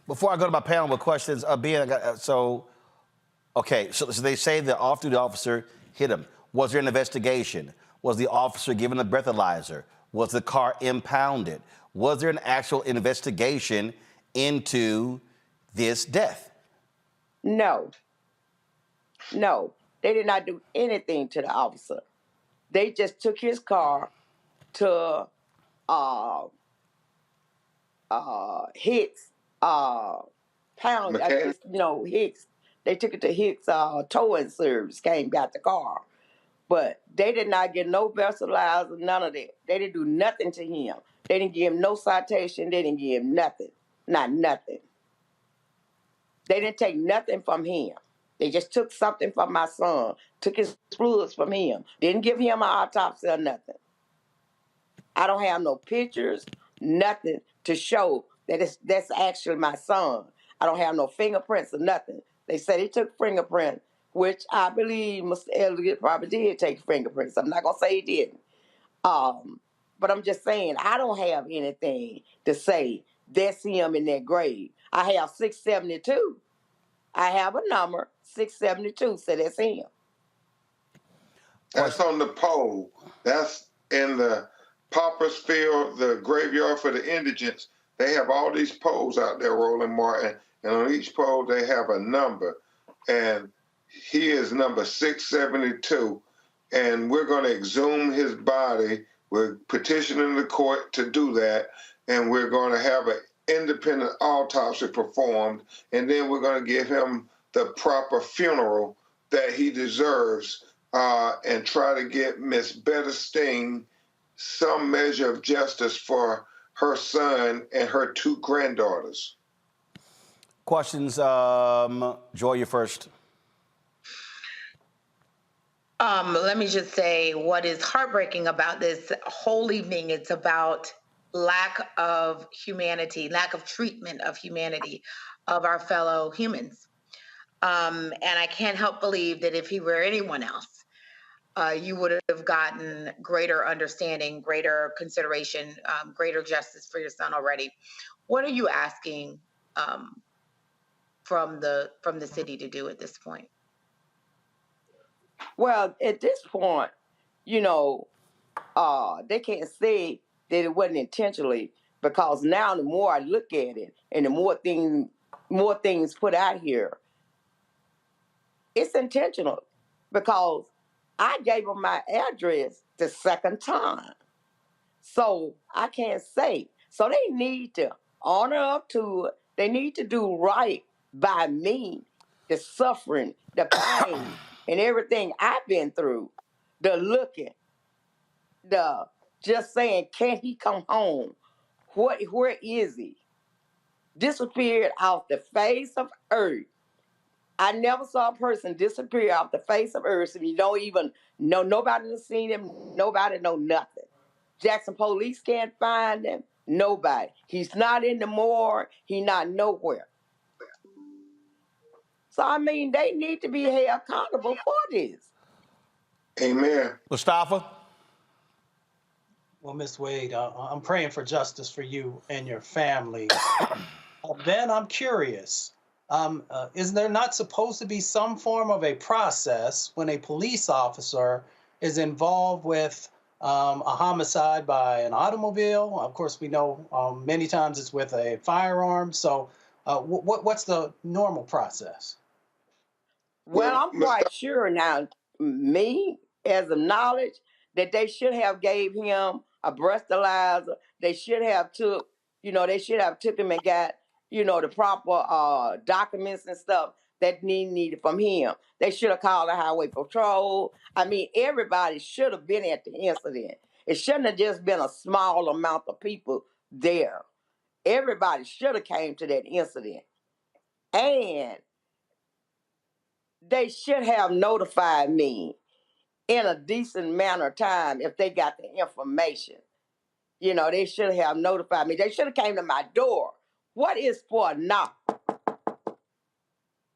Before I go to my panel with questions, so they say the off-duty officer hit him. Was there an investigation? Was the officer given a breathalyzer? Was the car impounded? Was there an actual investigation into this death? No. No. They did not do anything to the officer. They just took his car to Hicks pound, Hicks. They took it to Hicks towing service, got the car. But they did not get no breathalyzer, none of that. They didn't do nothing to him. They didn't give him no citation. They didn't give him nothing. Not nothing. They didn't take nothing from him. They just took something from my son, took his fluids from him. Didn't give him an autopsy or nothing. I don't have no pictures, nothing to show that that's actually my son. I don't have no fingerprints or nothing. They said he took fingerprints, which I believe Mr. Elliott probably did take fingerprints. I'm not going to say he didn't. But I'm just saying, I don't have anything to say that's him in that grave. I have 672. I have a number, 672, so that's him. That's on the pole. That's in the Pauper's Field, the graveyard for the indigents. They have all these poles out there, Roland Martin, and on each pole they have a number. And he is number 672, and we're going to exhume his body. We're petitioning the court to do that, and we're going to have an independent autopsy performed, and then we're going to give him the proper funeral that he deserves, and try to get Miss Betterstein some measure of justice for her son and her two granddaughters. Questions? Joy, you first. Let me just say what is heartbreaking about this whole evening. It's about lack of humanity, lack of treatment of humanity of our fellow humans. And I can't help believe that if he were anyone else, you would have gotten greater understanding, greater consideration, greater justice for your son already. What are you asking from the city to do at this point? Well, at this point, they can't say that it wasn't intentionally, because now the more I look at it and the more things put out here, it's intentional, because I gave them my address the second time. So I can't say. So they need to honor up to it. They need to do right by me, the suffering, the pain, and everything I've been through, the looking, the just saying, can't he come home? Where is he? Disappeared off the face of earth. I never saw a person disappear off the face of earth and you don't even know, nobody has seen him, nobody know nothing. Jackson police can't find him, nobody. He's not in the morgue, he's not nowhere. So, I mean, they need to be held accountable for this. Amen. Mustafa? Well, Ms. Wade, I'm praying for justice for you and your family. Ben, I'm curious. Is there not supposed to be some form of a process when a police officer is involved with a homicide by an automobile? Of course, we know many times it's with a firearm. So what's the normal process? Well, I'm quite sure now, me, as of knowledge, that they should have gave him a breathalyzer. They should have took him and got, the proper documents and stuff that needed from him. They should have called the highway patrol. I mean, everybody should have been at the incident. It shouldn't have just been a small amount of people there. Everybody should have came to that incident. And they should have notified me in a decent manner of time if they got the information. They should have notified me. They should have came to my door. What is for a knock?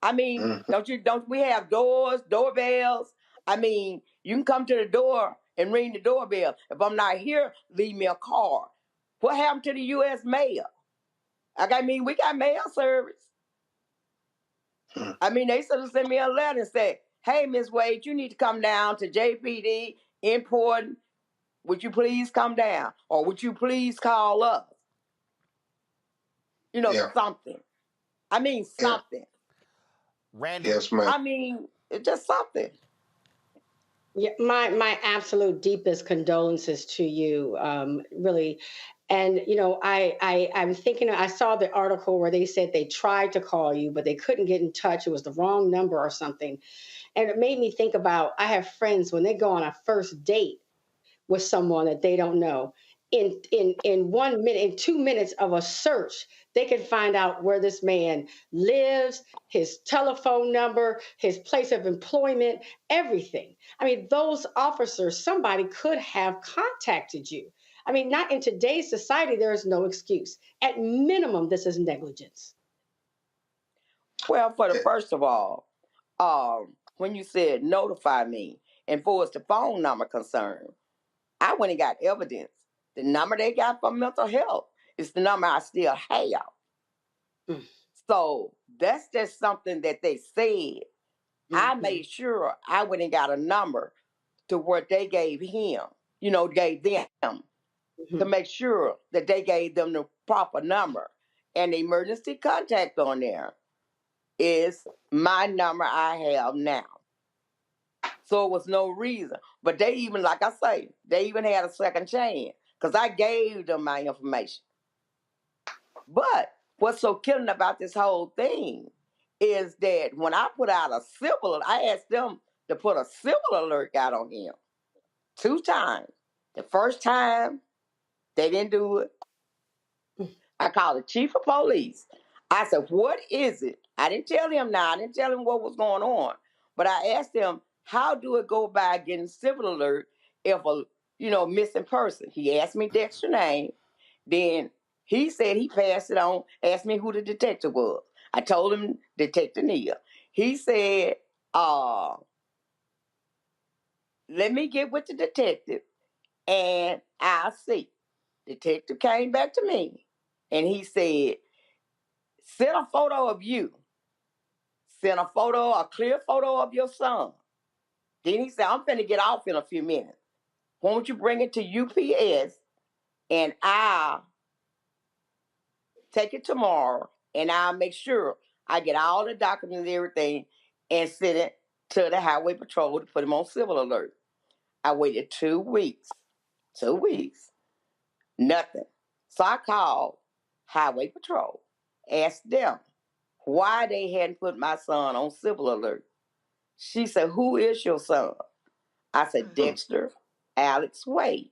I mean, don't we have doors, doorbells? I mean, you can come to the door and ring the doorbell. If I'm not here, leave me a card. What happened to the U.S. mail? We got mail service. They should have sent me a letter and said, hey, Ms. Wade, you need to come down to JPD, important. Would you please come down? Or would you please call us? Something. Something. Randy. Yes, ma'am. It's just something. Yeah, my absolute deepest condolences to you, really. And I'm thinking, I saw the article where they said they tried to call you, but they couldn't get in touch. It was the wrong number or something. And it made me think about, I have friends when they go on a first date with someone that they don't know, in 1 minute, in 2 minutes of a search, they can find out where this man lives, his telephone number, his place of employment, everything. Those officers, somebody could have contacted you. Not in today's society, there is no excuse. At minimum, this is negligence. Well, first of all, when you said notify me, and for as the phone number concerned, I went and got evidence. The number they got for mental health is the number I still have. So that's just something that they said. I made sure I went and got a number to what they gave him, gave them, to make sure that they gave them the proper number. And the emergency contact on there is my number I have now. So it was no reason. But they even, like I say, they even had a second chance because I gave them my information. But what's so killing about this whole thing is that when I put out a civil, I asked them to put a civil alert out on him 2 times. The first time, they didn't do it. I called the chief of police. I said, what is it? I didn't tell him now. I didn't tell him what was going on. But I asked him, how do it go by getting civil alert if a missing person? He asked me Dexter's name. Then he said he passed it on, asked me who the detective was. I told him Detective Neal. He said, let me get with the detective and I'll see. Detective came back to me and he said, send a photo of you. Send a clear photo of your son. Then he said, I'm finna get off in a few minutes. Won't you bring it to UPS and I'll take it tomorrow and I'll make sure I get all the documents and everything and send it to the Highway Patrol to put him on civil alert. I waited 2 weeks. 2 weeks. Nothing. So I called Highway Patrol, asked them why they hadn't put my son on civil alert. She said, who is your son? I said, Dexter Alex Wade.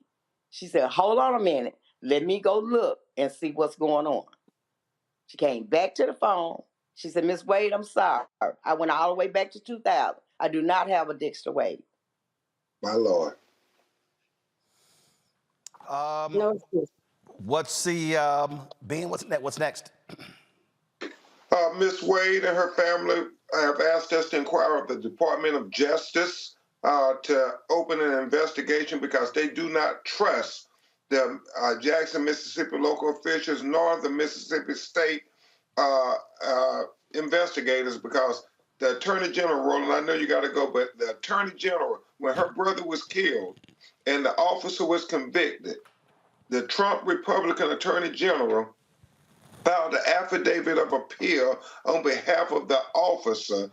She said, hold on a minute. Let me go look and see what's going on. She came back to the phone. She said, Miss Wade, I'm sorry. I went all the way back to 2000. I do not have a Dexter Wade. My Lord. No excuse. What's the, Bean, what's next? Miss Wade and her family have asked us to inquire of the Department of Justice to open an investigation because they do not trust the Jackson, Mississippi local officials nor the Mississippi State investigators because the Attorney General, Roland, I know you got to go, but the Attorney General, when her brother was killed and the officer was convicted, the Trump Republican Attorney General filed an affidavit of appeal on behalf of the officer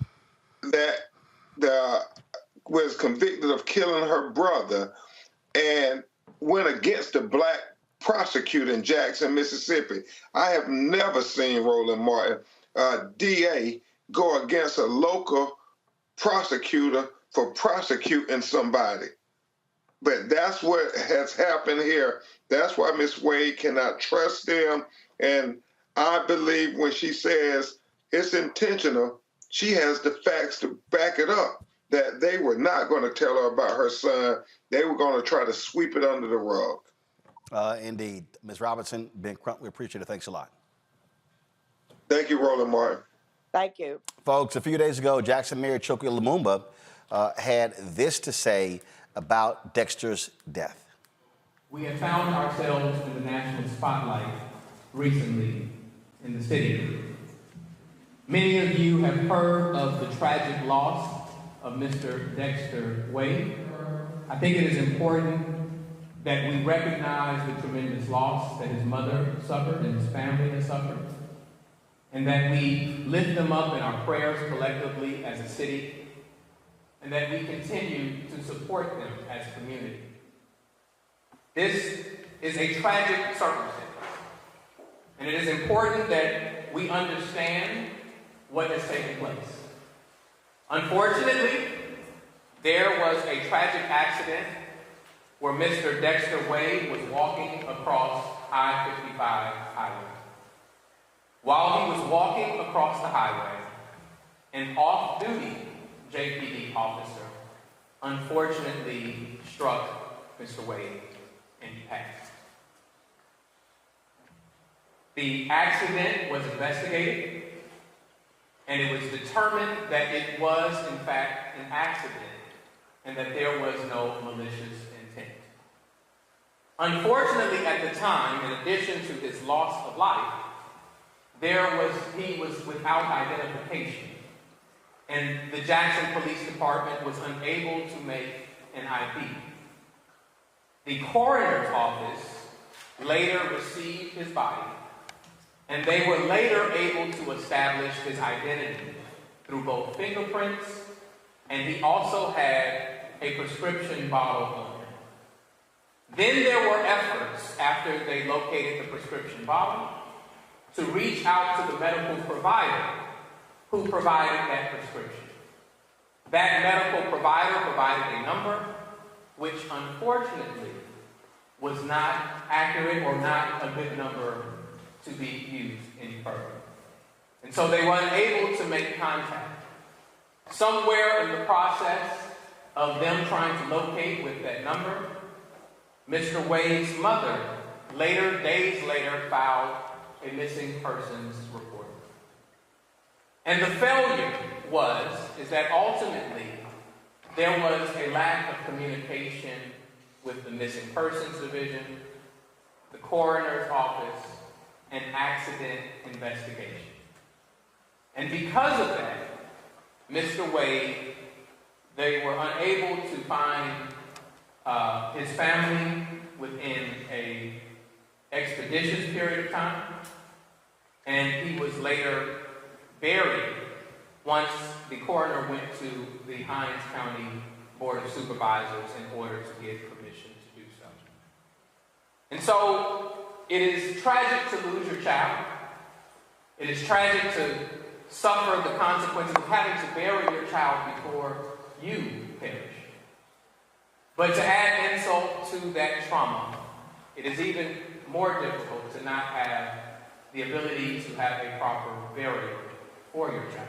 that was convicted of killing her brother and went against the black prosecutor in Jackson, Mississippi. I have never seen Roland Martin, DA, go against a local prosecutor for prosecuting somebody. But that's what has happened here. That's why Ms. Wade cannot trust them. And I believe when she says it's intentional, she has the facts to back it up, that they were not going to tell her about her son. They were going to try to sweep it under the rug. Indeed. Ms. Robinson, Ben Crump, we appreciate it. Thanks a lot. Thank you, Roland Martin. Thank you. Folks, a few days ago, Jackson Mayor Choke Lumumba had this to say about Dexter's death. We have found ourselves in the national spotlight recently in the city. Many of you have heard of the tragic loss of Mr. Dexter Wade. I think it is important that we recognize the tremendous loss that his mother suffered and his family has suffered, and that we lift them up in our prayers collectively as a city, and that we continue to support them as a community. This is a tragic circumstance, and it is important that we understand what has taken place. Unfortunately, there was a tragic accident where Mr. Dexter Wade was walking across I-55 highway. While he was walking across the highway, an off-duty JPD officer unfortunately struck Mr. Wade and he passed. The accident was investigated, and it was determined that it was, in fact, an accident and that there was no malicious intent. Unfortunately, at the time, in addition to his loss of life, he was without identification, and the Jackson Police Department was unable to make an ID. The coroner's office later received his body, and they were later able to establish his identity through both fingerprints, and he also had a prescription bottle on him. Then there were efforts, after they located the prescription bottle, to reach out to the medical provider who provided that prescription. That medical provider provided a number which unfortunately was not accurate or not a good number to be used any further. And so they were unable to make contact. Somewhere in the process of them trying to locate with that number, Mr. Wade's mother days later, filed a missing persons report. And the failure is that ultimately there was a lack of communication with the Missing Persons Division, the coroner's office, and accident investigation. And because of that, Mr. Wade, they were unable to find his family within an expeditious period of time, and he was later buried once the coroner went to the Hinds County Board of Supervisors in order to get permission to do so. And so it is tragic to lose your child. It is tragic to suffer the consequences of having to bury your child before you perish. But to add insult to that trauma, it is even more difficult to not have the ability to have a proper burial for your child.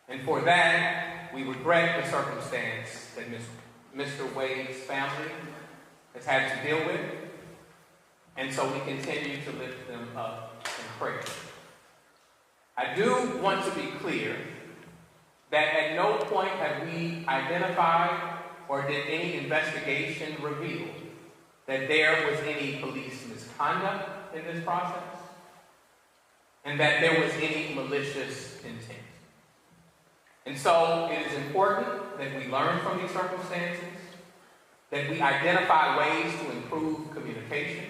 And for that, we regret the circumstance that Mr. Wade's family has had to deal with, and so we continue to lift them up in prayer. I do want to be clear that at no point have we identified or did any investigation reveal that there was any police misconduct in this process and that there was any malicious intent. And so it is important that we learn from these circumstances, that we identify ways to improve communication,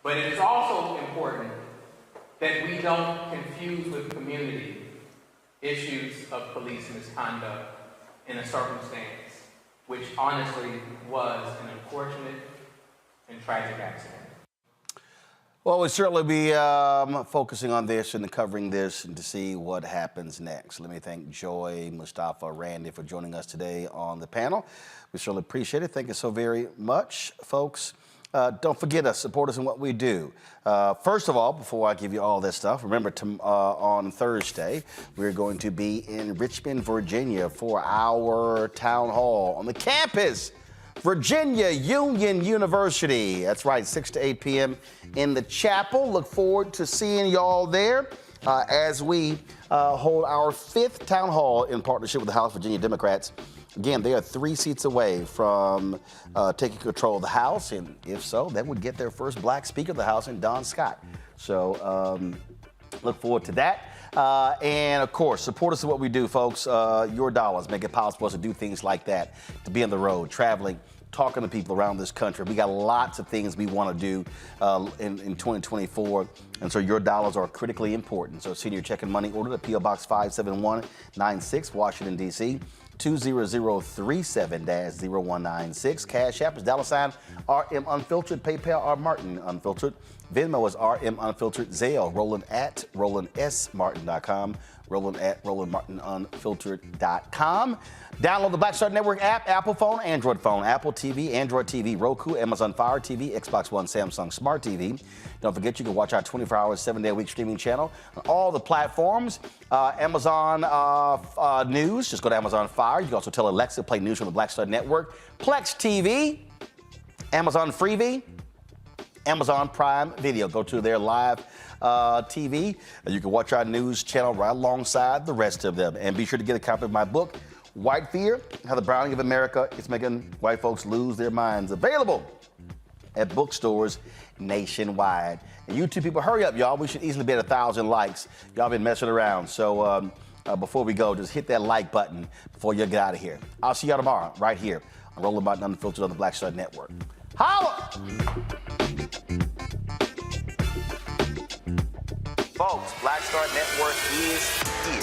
but it is also important that we don't confuse with community issues of police misconduct in a circumstance which honestly was an unfortunate and tragic accident. Well, we'll certainly be focusing on this and covering this and to see what happens next. Let me thank Joy, Mustafa, Randy for joining us today on the panel. We certainly appreciate it. Thank you so very much, folks. Don't forget us, support us in what we do. First of all, before I give you all this stuff, remember on Thursday, we're going to be in Richmond, Virginia for our town hall on the campus, Virginia Union University. That's right, 6 to 8 p.m. in the chapel. Look forward to seeing y'all there as we hold our 5th town hall in partnership with the House Virginia Democrats. Again, they are 3 seats away from taking control of the House, and if so, that would get their first black Speaker of the House in Don Scott. So look forward to that. And of course, support us in what we do, folks. Your dollars make it possible for us to do things like that, to be on the road, traveling, talking to people around this country. We got lots of things we want to do in 2024, and so your dollars are critically important. So send your check and money order to P.O. Box 57196, Washington, D.C., 20037-0196. Cash App is $RM Unfiltered. PayPal R Martin Unfiltered. Venmo is RM Unfiltered. Zelle, Roland at RolandSMartin.com. Roland at RolandMartinUnfiltered.com. Download the Black Star Network app, Apple phone, Android phone, Apple TV, Android TV, Roku, Amazon Fire TV, Xbox One, Samsung Smart TV. Don't forget you can watch our 24-hour, 7-day-a-week streaming channel on all the platforms. Amazon News, just go to Amazon Fire. You can also tell Alexa to play news from the Black Star Network. Plex TV, Amazon Freevee, Amazon Prime Video. Go to their live TV. You can watch our news channel right alongside the rest of them. And be sure to get a copy of my book, White Fear, How the Browning of America is Making White Folks Lose Their Minds. Available at bookstores nationwide. And you two people, hurry up, y'all. We should easily be at 1,000 likes. Y'all been messing around. So before we go, just hit that like button before you get out of here. I'll see y'all tomorrow right here on Roland Martin Unfiltered on the Black Star Network. Holla! Folks, Black Star Network is here.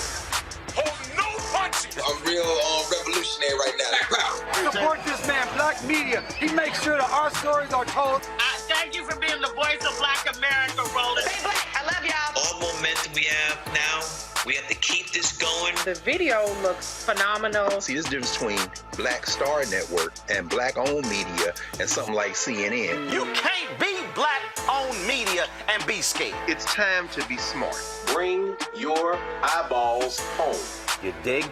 Hold no punches! I'm real revolutionary right now. Support this man, Black Media. He makes sure that our stories are told. Thank you for being the voice of Black America, Roland. Stay black. I love y'all. All momentum we have now, we have to keep this going. The video looks phenomenal. See, there's a difference between Black Star Network and Black-owned media and something like CNN. You can't be Black-owned media and be scared. It's time to be smart. Bring your eyeballs home. You dig?